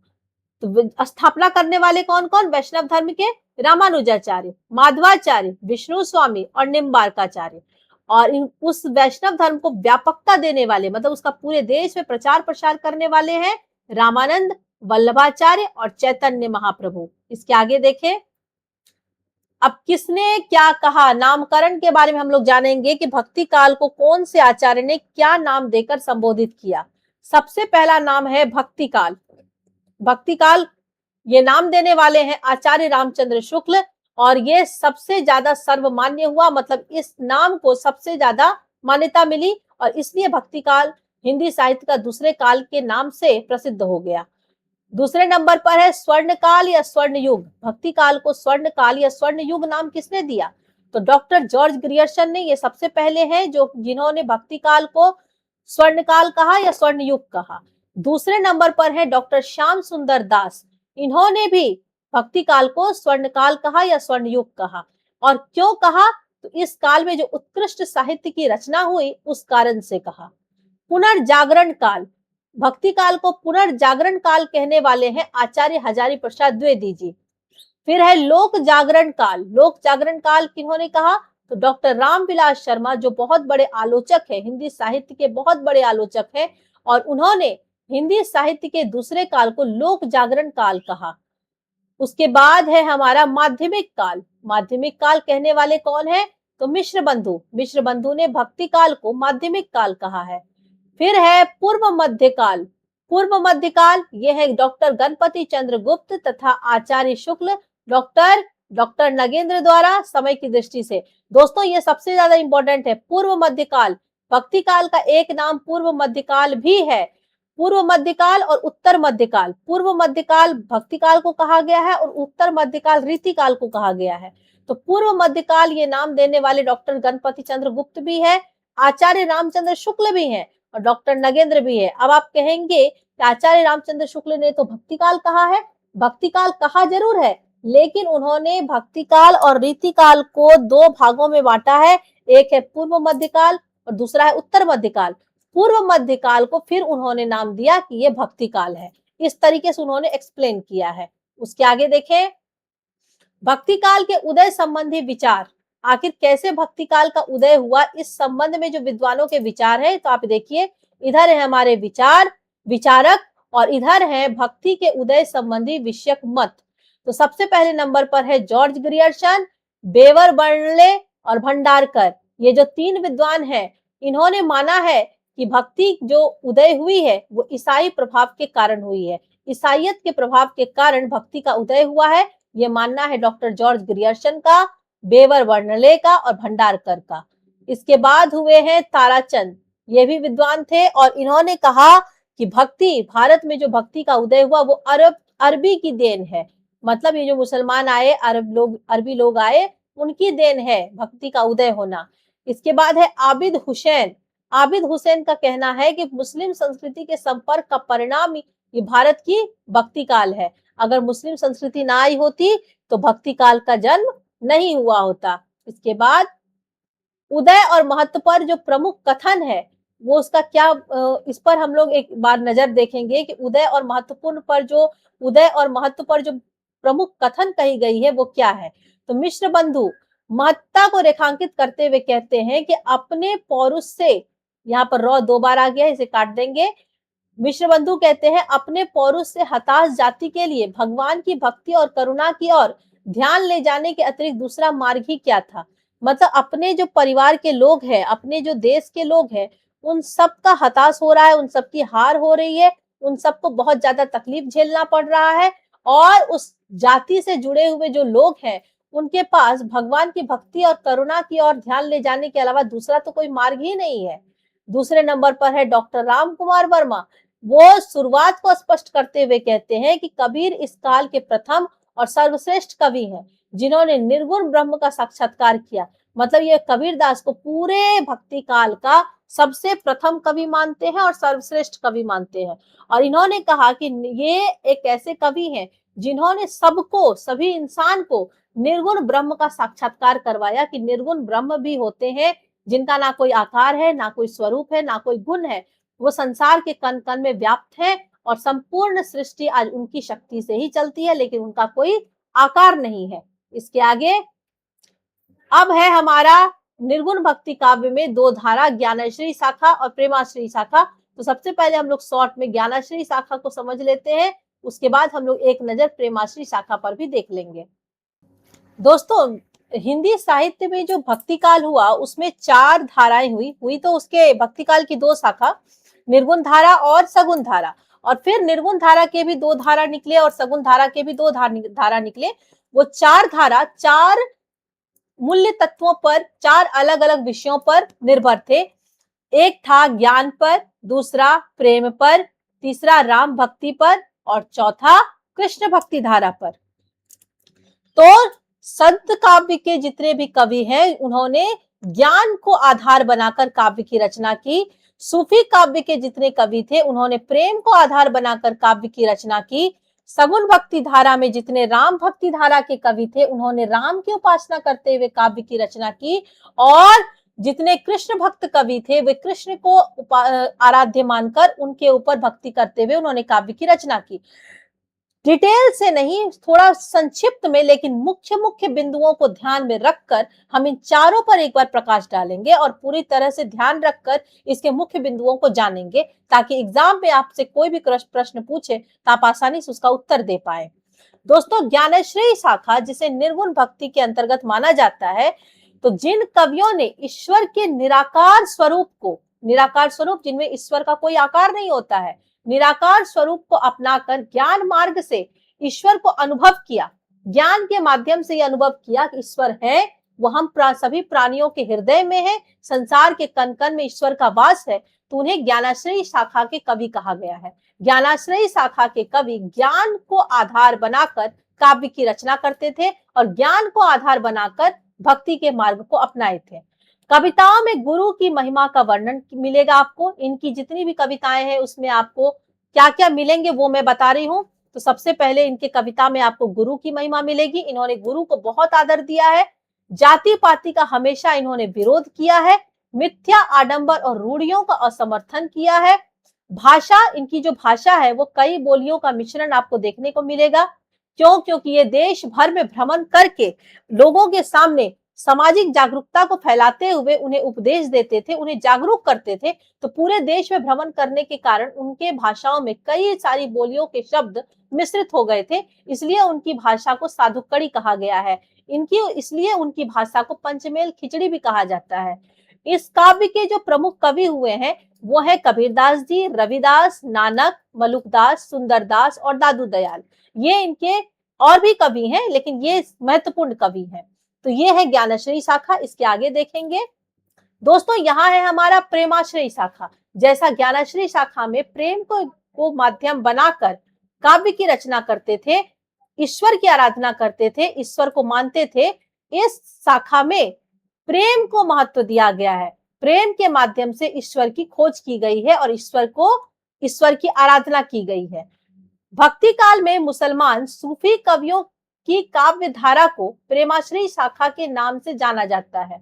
तो स्थापना करने वाले कौन कौन? वैष्णव धर्म के रामानुजाचार्य, माधवाचार्य, विष्णु स्वामी और निम्बार्काचार्य। और उस वैष्णव धर्म को व्यापकता देने वाले, मतलब उसका पूरे देश में प्रचार प्रसार करने वाले हैं रामानंद, वल्लभाचार्य और चैतन्य महाप्रभु। इसके आगे देखें, अब किसने क्या कहा, नामकरण के बारे में हम लोग जानेंगे कि भक्ति काल को कौन से आचार्य ने क्या नाम देकर संबोधित किया। सबसे पहला नाम है भक्ति काल। भक्ति काल ये नाम देने वाले हैं आचार्य रामचंद्र शुक्ल, और ये सबसे ज्यादा सर्वमान्य हुआ, मतलब इस नाम को सबसे ज्यादा मान्यता मिली और इसलिए भक्ति काल हिंदी साहित्य का दूसरे काल के नाम से प्रसिद्ध हो गया। दूसरे नंबर पर है स्वर्ण काल या स्वर्ण युग। भक्ति काल को स्वर्ण काल या स्वर्ण युग नाम किसने दिया? तो डॉक्टर जॉर्ज ग्रियर्सन ने, ये सबसे पहले हैं जो जिन्होंने भक्ति काल को स्वर्ण काल कहा या स्वर्ण युग कहा। दूसरे नंबर पर है डॉक्टर श्याम सुंदर दास, इन्होंने भी भक्ति काल को स्वर्ण काल कहा या स्वर्ण युग कहा। और क्यों कहा? तो इस काल में जो उत्कृष्ट साहित्य की रचना हुई उस कारण से कहा। पुनर्जागरण काल, भक्ति काल को पुनर्जागरण काल कहने वाले हैं आचार्य हजारी प्रसाद द्विवेदी जी। फिर है लोक जागरण काल। लोक जागरण काल किन्होंने कहा? तो डॉक्टर रामविलास शर्मा, जो बहुत बड़े आलोचक है, हिंदी साहित्य के बहुत बड़े आलोचक हैं, और उन्होंने हिंदी साहित्य के दूसरे काल को लोक जागरण काल कहा। उसके बाद है हमारा माध्यमिक काल। माध्यमिक काल कहने वाले कौन है? तो मिश्र बंधु। मिश्र बंधु ने भक्ति काल को माध्यमिक काल कहा है। फिर है पूर्व मध्यकाल। पूर्व मध्यकाल ये है डॉक्टर गणपति चंद्र गुप्त तथा आचार्य शुक्ल, डॉक्टर नगेंद्र द्वारा समय की दृष्टि से। दोस्तों ये सबसे ज्यादा इंपॉर्टेंट है, पूर्व मध्यकाल। भक्ति काल का एक नाम पूर्व मध्यकाल भी है। पूर्व मध्यकाल और उत्तर मध्यकाल। पूर्व मध्यकाल भक्ति काल को कहा गया है और उत्तर मध्यकाल रीति काल को कहा गया है। तो पूर्व मध्यकाल ये नाम देने वाले डॉक्टर गणपति चंद्र गुप्त भी है, आचार्य रामचंद्र शुक्ल भी है और डॉक्टर नगेंद्र भी है। अब आप कहेंगे कि आचार्य रामचंद्र शुक्ल ने तो भक्ति काल कहा है। भक्ति काल कहा जरूर है, लेकिन उन्होंने भक्ति काल और रीति काल को दो भागों में बांटा है। एक है पूर्व मध्यकाल और दूसरा है उत्तर मध्यकाल। पूर्व मध्यकाल को फिर उन्होंने नाम दिया कि ये भक्ति काल है। इस तरीके से उन्होंने एक्सप्लेन किया है। उसके आगे देखें, भक्ति काल के उदय संबंधी विचार। आखिर कैसे भक्ति काल का उदय हुआ, इस संबंध में जो विद्वानों के विचार है, तो आप देखिए इधर है हमारे विचारक और इधर है भक्ति के उदय संबंधी विषयक मत। तो सबसे पहले नंबर पर है जॉर्ज ग्रियर्सन, बेवर बर्नले और भंडारकर। ये जो तीन विद्वान हैं, इन्होंने माना है कि भक्ति जो उदय हुई है वो ईसाई प्रभाव के कारण हुई है। ईसाइयत के प्रभाव के कारण भक्ति का उदय हुआ है, ये मानना है डॉक्टर जॉर्ज ग्रियर्सन का, बेवर बर्नले का और भंडारकर का। इसके बाद हुए हैं ताराचंद, ये भी विद्वान थे और इन्होंने कहा कि भक्ति, भारत में जो भक्ति का उदय हुआ वो अरबी की देन है। मतलब ये जो मुसलमान आए, अरबी लोग आए, उनकी देन है भक्ति का उदय होना। इसके बाद है आबिद हुसैन। आबिद हुसैन का कहना है कि मुस्लिम संस्कृति के संपर्क का परिणाम ये भारत की भक्ति काल है। अगर मुस्लिम संस्कृति ना आई होती तो भक्ति काल का जन्म नहीं हुआ होता। इसके बाद उदय और महत्व पर जो प्रमुख कथन है वो उसका क्या, इस पर हम लोग एक बार नजर देखेंगे कि उदय और महत्व पर जो प्रमुख कथन कही गई है वो क्या है। तो मिश्र बंधु महत्ता को रेखांकित करते हुए कहते हैं कि अपने पौरुष से, यहाँ पर रॉ दो बार आ गया, इसे काट देंगे। मिश्र बंधु कहते हैं अपने पौरुष से हताश जाति के लिए भगवान की भक्ति और करुणा की ओर ध्यान ले जाने के अतिरिक्त दूसरा मार्ग ही क्या था। मतलब अपने जो परिवार के लोग हैं, अपने जो देश के लोग हैं, उन सब का हताश हो रहा है, उन सब की हार हो रही है, उन सबको बहुत ज्यादा तकलीफ झेलना पड़ रहा है और उस जाति से जुड़े हुए जो लोग हैं उनके पास भगवान की भक्ति और करुणा की ओर ध्यान ले जाने के अलावा दूसरा तो कोई मार्ग ही नहीं है। दूसरे नंबर पर है डॉक्टर राम कुमार वर्मा। वो शुरुआत को स्पष्ट करते हुए कहते हैं कि कबीर इस काल के प्रथम और सर्वश्रेष्ठ कवि हैं जिन्होंने निर्गुण ब्रह्म का साक्षात्कार किया। मतलब ये कबीरदास को पूरे भक्ति काल का सबसे प्रथम कवि मानते हैं और सर्वश्रेष्ठ कवि मानते हैं। और इन्होंने कहा कि ये एक ऐसे कवि हैं जिन्होंने सबको, सभी इंसान को निर्गुण ब्रह्म का साक्षात्कार करवाया कि निर्गुण ब्रह्म भी होते हैं जिनका ना कोई आकार है, ना कोई स्वरूप है, ना कोई गुण है। वो संसार के कण कण में व्याप्त है और संपूर्ण सृष्टि आज उनकी शक्ति से ही चलती है, लेकिन उनका कोई आकार नहीं है। इसके आगे अब है हमारा निर्गुण भक्ति काव्य में दो धारा, ज्ञानश्री शाखा और प्रेमाश्री शाखा। तो सबसे पहले हम लोग शॉर्ट में ज्ञानश्री शाखा को समझ लेते हैं, उसके बाद हम लोग एक नजर प्रेमाश्री शाखा पर भी देख लेंगे। दोस्तों हिंदी साहित्य में जो भक्ति काल हुआ उसमें चार धाराएं हुई तो उसके भक्ति काल की दो शाखा, निर्गुण धारा और सगुण धारा। और फिर निर्गुण धारा के भी 2 धारा निकले और सगुण धारा के भी 2 धारा निकले। वो 4 धारा 4 मूल्य तत्वों पर, 4 अलग-अलग विषयों पर निर्भर थे। एक था ज्ञान पर, दूसरा प्रेम पर, तीसरा राम भक्ति पर और चौथा कृष्ण भक्ति धारा पर। तो संत काव्य के जितने भी कवि हैं, उन्होंने ज्ञान को आधार बनाकर काव्य की रचना की। सूफी काव्य के जितने कवि थे, उन्होंने प्रेम को आधार बनाकर काव्य की रचना की। सगुण भक्ति धारा में जितने राम भक्ति धारा के कवि थे, उन्होंने राम की उपासना करते हुए काव्य की रचना की। और जितने कृष्ण भक्त कवि थे, वे कृष्ण को आराध्य मानकर उनके ऊपर भक्ति करते हुए उन्होंने काव्य की रचना की। डिटेल से नहीं, थोड़ा संक्षिप्त में, लेकिन मुख्य मुख्य बिंदुओं को ध्यान में रखकर हम इन चारों पर एक बार प्रकाश डालेंगे और पूरी तरह से ध्यान रखकर इसके मुख्य बिंदुओं को जानेंगे, ताकि एग्जाम में आपसे कोई भी प्रश्न पूछे तो आप आसानी से उसका उत्तर दे पाए। दोस्तों, ज्ञानश्रेय शाखा जिसे निर्गुण भक्ति के अंतर्गत माना जाता है, तो जिन कवियों ने ईश्वर के निराकार स्वरूप जिनमें ईश्वर का कोई आकार नहीं होता है, निराकार स्वरूप को अपनाकर ज्ञान मार्ग से ईश्वर को अनुभव किया, ज्ञान के माध्यम से यह अनुभव किया कि ईश्वर है, वो हम सभी प्राणियों के हृदय में है, संसार के कण कण में ईश्वर का वास है, तो उन्हें ज्ञानाश्रयी शाखा के कवि कहा गया है। ज्ञानाश्रयी शाखा के कवि ज्ञान को आधार बनाकर काव्य की रचना करते थे और ज्ञान को आधार बनाकर भक्ति के मार्ग को अपनाए थे। कविताओं में गुरु की महिमा का वर्णन मिलेगा आपको। इनकी जितनी भी कविताएं हैं उसमें आपको क्या क्या मिलेंगे वो मैं बता रही हूँ। तो सबसे पहले इनके कविता में आपको गुरु की महिमा मिलेगी। इन्होंने गुरु को बहुत आदर दिया है, जाति पाति का हमेशा इन्होंने विरोध किया है, मिथ्या आडंबर और रूढ़ियों का असमर्थन किया है। भाषा, इनकी जो भाषा है वो कई बोलियों का मिश्रण आपको देखने को मिलेगा। क्योंकि ये देश भर में भ्रमण करके लोगों के सामने सामाजिक जागरूकता को फैलाते हुए उन्हें उपदेश देते थे, उन्हें जागरूक करते थे। तो पूरे देश में भ्रमण करने के कारण उनके भाषाओं में कई सारी बोलियों के शब्द मिश्रित हो गए थे, इसलिए उनकी भाषा को साधुकड़ी कहा गया है। इसलिए उनकी भाषा को पंचमेल खिचड़ी भी कहा जाता है। इस काव्य के जो प्रमुख कवि हुए हैं वो है कबीरदास जी, रविदास, नानक, मलुकदास, सुंदरदास और दादू दयाल। ये इनके और भी कवि हैं, लेकिन ये महत्वपूर्ण कवि हैं। तो ये है ज्ञानाश्रयी शाखा। इसके आगे देखेंगे दोस्तों, यहाँ है हमारा प्रेमाश्रयी शाखा। जैसा ज्ञानाश्रयी शाखा में प्रेम को माध्यम बनाकर काव्य की रचना करते थे, ईश्वर की आराधना करते थे, ईश्वर को मानते थे, इस शाखा में प्रेम को महत्व दिया गया है। प्रेम के माध्यम से ईश्वर की खोज की गई है और ईश्वर की आराधना की गई है। भक्ति काल में मुसलमान सूफी कवियों की काव्य धारा को प्रेमाश्रयी शाखा के नाम से जाना जाता है।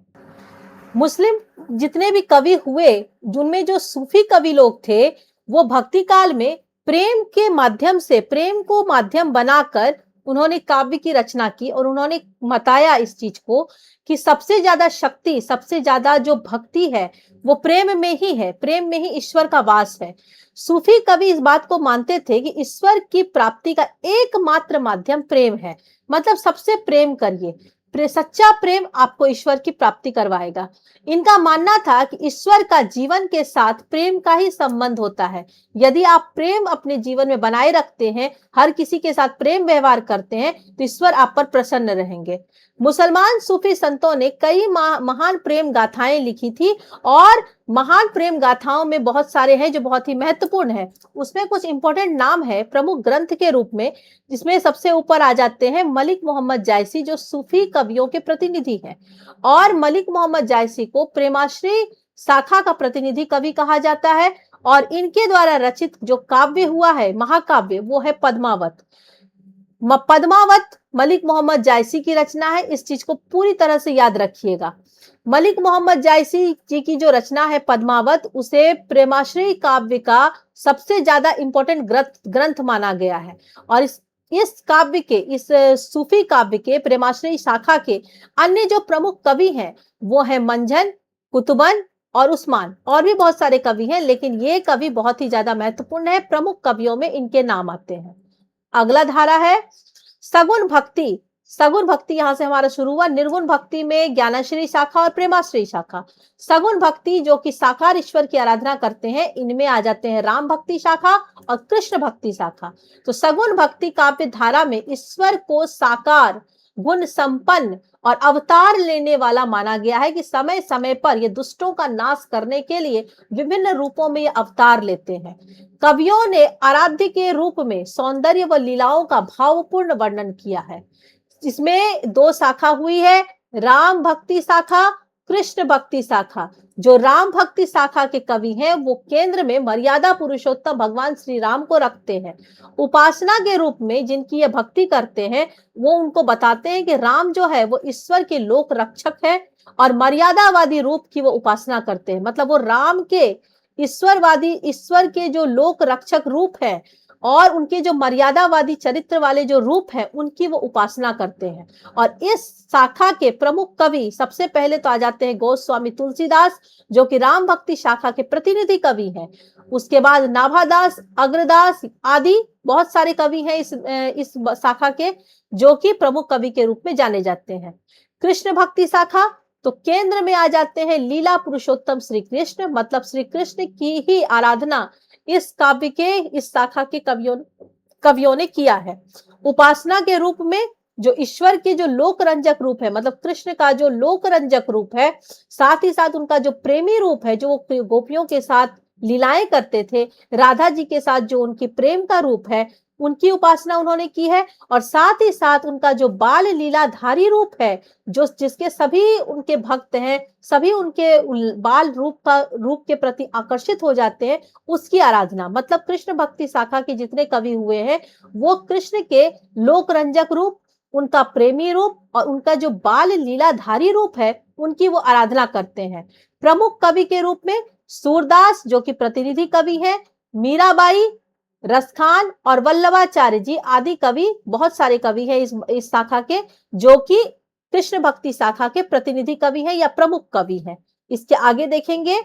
मुस्लिम जितने भी कवि हुए, जिनमें जो सूफी कवि लोग थे, वो भक्ति काल में प्रेम के माध्यम से, प्रेम को माध्यम बनाकर उन्होंने काव्य की रचना की और उन्होंने बताया इस चीज को कि सबसे ज्यादा शक्ति, सबसे ज्यादा जो भक्ति है वो प्रेम में ही है, प्रेम में ही ईश्वर का वास है। सूफी कवि इस बात को मानते थे कि ईश्वर की प्राप्ति का एकमात्र माध्यम प्रेम है। मतलब सबसे प्रेम करिए, सच्चा प्रेम आपको ईश्वर की प्राप्ति करवाएगा। इनका मानना था कि ईश्वर का जीवन के साथ प्रेम का ही संबंध होता है। यदि आप प्रेम अपने जीवन में बनाए रखते हैं, हर किसी के साथ प्रेम व्यवहार करते हैं, तो ईश्वर आप पर प्रसन्न रहेंगे। मुसलमान सूफी संतों ने कई महान प्रेम गाथाएं लिखी थी और महान प्रेम गाथाओं में बहुत सारे हैं जो बहुत ही महत्वपूर्ण है। उसमें कुछ इंपॉर्टेंट नाम है प्रमुख ग्रंथ के रूप में, जिसमें सबसे ऊपर आ जाते हैं मलिक मोहम्मद जायसी, जो सूफी कवियों के प्रतिनिधि हैं। और मलिक मोहम्मद जायसी को प्रेमाश्रयी शाखा का प्रतिनिधि कवि कहा जाता है। और इनके द्वारा रचित जो काव्य हुआ है, महाकाव्य, वो है पद्मावत। पद्मावत मलिक मोहम्मद जायसी की रचना है। इस चीज को पूरी तरह से याद रखिएगा। मलिक मोहम्मद जायसी जी की जो रचना है पद्मावत, उसे प्रेमाश्रयी काव्य का सबसे ज्यादा इंपॉर्टेंट ग्रंथ माना गया है। और इस काव्य के, इस सूफी काव्य के, प्रेमाश्रयी शाखा के अन्य जो प्रमुख कवि हैं वो है मंझन, कुतुबन और उस्मान। और भी बहुत सारे कवि हैं, लेकिन ये कवि बहुत ही ज्यादा महत्वपूर्ण है। प्रमुख कवियों में इनके नाम आते हैं। अगला धारा है सगुण भक्ति। सगुण भक्ति यहाँ से हमारा शुरू हुआ। निर्गुण भक्ति में ज्ञानाश्री शाखा और प्रेमाश्री शाखा। सगुण भक्ति जो कि साकार ईश्वर की आराधना करते हैं, इनमें आ जाते हैं राम भक्ति शाखा और कृष्ण भक्ति शाखा। तो सगुण भक्ति काव्य धारा में ईश्वर को साकार, गुण संपन्न और अवतार लेने वाला माना गया है कि समय समय पर ये दुष्टों का नाश करने के लिए विभिन्न रूपों में ये अवतार लेते हैं। कवियों ने आराध्य के रूप में सौंदर्य व लीलाओं का भावपूर्ण वर्णन किया है। इसमें दो शाखा हुई है, राम भक्ति शाखा, कृष्ण भक्ति शाखा। जो राम भक्ति शाखा के कवि हैं वो केंद्र में मर्यादा पुरुषोत्तम भगवान श्री राम को रखते हैं। उपासना के रूप में जिनकी ये भक्ति करते हैं वो उनको बताते हैं कि राम जो है वो ईश्वर के लोक रक्षक है और मर्यादावादी रूप की वो उपासना करते हैं। मतलब वो राम के ईश्वरवादी, ईश्वर के जो लोक रक्षक रूप है और उनके जो मर्यादावादी चरित्र वाले जो रूप है उनकी वो उपासना करते हैं। और इस शाखा के प्रमुख कवि सबसे पहले तो आ जाते हैं गोस्वामी तुलसीदास, जो कि राम भक्ति शाखा के प्रतिनिधि कवि हैं। उसके बाद नाभादास, अग्रदास आदि बहुत सारे कवि हैं इस शाखा के, जो कि प्रमुख कवि के रूप में जाने जाते हैं। कृष्ण भक्ति शाखा तो केंद्र में आ जाते हैं लीला पुरुषोत्तम श्री कृष्ण, मतलब श्री कृष्ण की ही आराधना इस काव्य के, इस शाखा के कवियों ने किया है। उपासना के रूप में जो ईश्वर के जो लोकरंजक रूप है, मतलब कृष्ण का जो लोकरंजक रूप है, साथ ही साथ उनका जो प्रेमी रूप है, जो गोपियों के साथ लीलाएं करते थे, राधा जी के साथ जो उनकी प्रेम का रूप है, उनकी उपासना उन्होंने की है। और साथ ही साथ उनका जो बाल लीलाधारी रूप है, जो जिसके सभी उनके भक्त हैं, सभी उनके बाल रूप के प्रति आकर्षित हो जाते हैं, उसकी आराधना। मतलब कृष्ण भक्ति शाखा के जितने कवि हुए हैं वो कृष्ण के लोकरंजक रूप, उनका प्रेमी रूप और उनका जो बाल लीलाधारी रूप है उनकी वो आराधना करते हैं। प्रमुख कवि के रूप में सूरदास जो कि प्रतिनिधि कवि है, मीराबाई, रसखान और वल्लभाचार्य जी आदि कवि, बहुत सारे कवि हैं इस शाखा के, जो कि कृष्ण भक्ति शाखा के प्रतिनिधि कवि हैं या प्रमुख कवि हैं। इसके आगे देखेंगे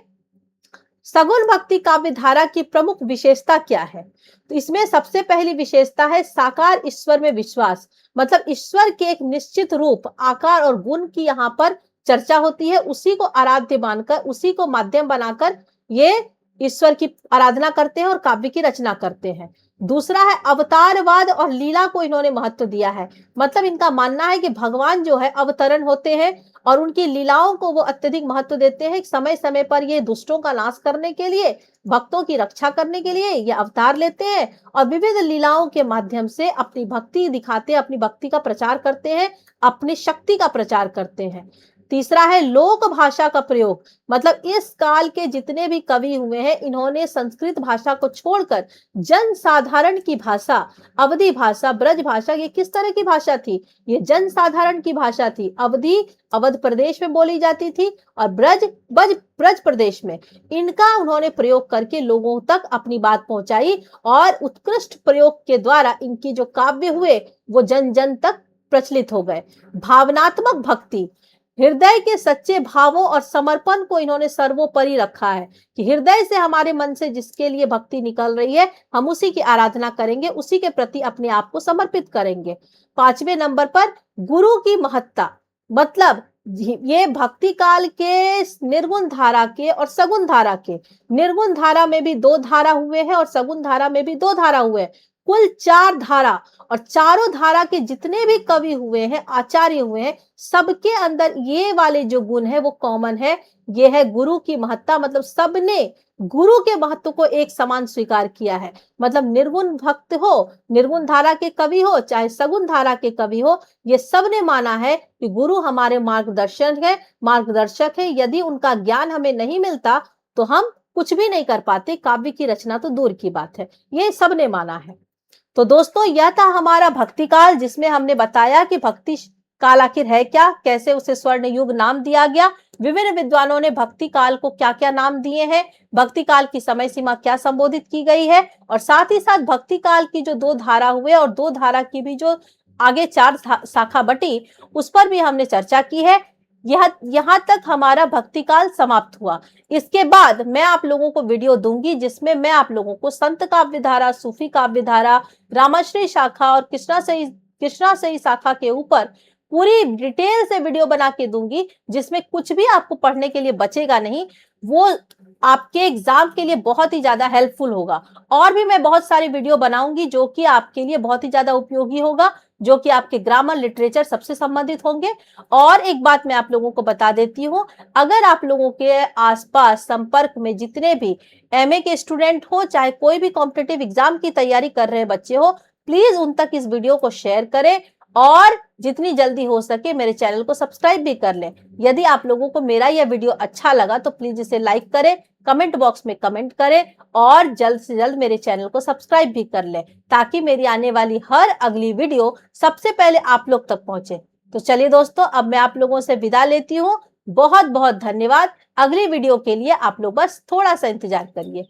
सगुण भक्ति काव्य धारा की प्रमुख विशेषता क्या है। तो इसमें सबसे पहली विशेषता है साकार ईश्वर में विश्वास। मतलब ईश्वर के एक निश्चित रूप, आकार और गुण की यहाँ पर चर्चा होती है, उसी को आराध्य मानकर, उसी को माध्यम बनाकर ये ईश्वर की आराधना करते हैं और काव्य की रचना करते हैं। दूसरा है अवतारवाद और लीला को इन्होंने महत्व दिया है। मतलब इनका मानना है कि भगवान जो है अवतरण होते हैं और उनकी लीलाओं को वो अत्यधिक महत्व देते हैं। समय समय पर ये दुष्टों का नाश करने के लिए, भक्तों की रक्षा करने के लिए ये अवतार लेते हैं और विविध लीलाओं के माध्यम से अपनी भक्ति दिखाते हैं, अपनी भक्ति का प्रचार करते हैं, अपनी शक्ति का प्रचार करते हैं। तीसरा है लोक भाषा का प्रयोग। मतलब इस काल के जितने भी कवि हुए हैं इन्होंने संस्कृत भाषा को छोड़कर जन साधारण की भाषा, अवधी भाषा, ब्रज भाषा, ये किस तरह की भाषा थी? ये जन साधारण की भाषा थी। अवधी अवध प्रदेश में बोली जाती थी और ब्रज प्रदेश में, इनका उन्होंने प्रयोग करके लोगों तक अपनी बात पहुंचाई और उत्कृष्ट प्रयोग के द्वारा इनकी जो काव्य हुए वो जन जन तक प्रचलित हो गए। भावनात्मक भक्ति, हृदय के सच्चे भावों और समर्पण को इन्होंने सर्वोपरि रखा है कि हृदय से, हमारे मन से जिसके लिए भक्ति निकल रही है हम उसी की आराधना करेंगे, उसी के प्रति अपने आप को समर्पित करेंगे। 5वें नंबर पर गुरु की महत्ता। मतलब ये भक्ति काल के निर्गुण धारा के और सगुण धारा के, निर्गुण धारा में भी 2 धारा हुए हैं और सगुण धारा में भी 2 धारा हुए हैं, कुल 4 धारा। और चारों धारा के जितने भी कवि हुए हैं, आचार्य हुए हैं, सबके अंदर ये वाले जो गुण है वो कॉमन है, ये है गुरु की महत्ता। मतलब सबने गुरु के महत्व को एक समान स्वीकार किया है। मतलब निर्गुण भक्त हो, निर्गुण धारा के कवि हो, चाहे सगुण धारा के कवि हो, ये सबने माना है कि गुरु हमारे मार्गदर्शक है। यदि उनका ज्ञान हमें नहीं मिलता तो हम कुछ भी नहीं कर पाते, काव्य की रचना तो दूर की बात है। ये सबने माना है। तो दोस्तों यह था हमारा भक्ति काल, जिसमें हमने बताया कि भक्ति काल आखिर है क्या, कैसे उसे स्वर्ण युग नाम दिया गया, विभिन्न विद्वानों ने भक्ति काल को क्या क्या नाम दिए हैं, भक्ति काल की समय सीमा क्या संबोधित की गई है, और साथ ही साथ भक्ति काल की जो 2 धारा हुए और 2 धारा की भी जो आगे 4 शाखा बटी, उस पर भी हमने चर्चा की है। यहाँ तक हमारा भक्ति काल समाप्त हुआ। इसके बाद मैं आप लोगों को वीडियो दूंगी जिसमें मैं आप लोगों को संत काव्य धारा, सूफी काव्य धारा, रामाश्रय शाखा और कृष्णा से ही शाखा के ऊपर पूरी डिटेल से वीडियो बना के दूंगी, जिसमें कुछ भी आपको पढ़ने के लिए बचेगा नहीं। वो आपके एग्जाम के लिए बहुत ही ज्यादा हेल्पफुल होगा। और भी मैं बहुत सारी वीडियो बनाऊंगी जो कि आपके लिए बहुत ही ज्यादा उपयोगी होगा, जो कि आपके ग्रामर लिटरेचर सबसे संबंधित होंगे। और एक बात मैं आप लोगों को बता देती हूँ, अगर आप लोगों के आसपास संपर्क में जितने भी एमए के स्टूडेंट हो, चाहे कोई भी कॉम्पिटिटिव एग्जाम की तैयारी कर रहे बच्चे हो, प्लीज उन तक इस वीडियो को शेयर करें और जितनी जल्दी हो सके मेरे चैनल को सब्सक्राइब भी कर लें। यदि आप लोगों को मेरा यह वीडियो अच्छा लगा तो प्लीज इसे लाइक करें, कमेंट बॉक्स में कमेंट करें और जल्द से जल्द मेरे चैनल को सब्सक्राइब भी कर लें, ताकि मेरी आने वाली हर अगली वीडियो सबसे पहले आप लोग तक पहुंचे। तो चलिए दोस्तों, अब मैं आप लोगों से विदा लेती हूँ। बहुत बहुत धन्यवाद। अगली वीडियो के लिए आप लोग बस थोड़ा सा इंतजार करिए।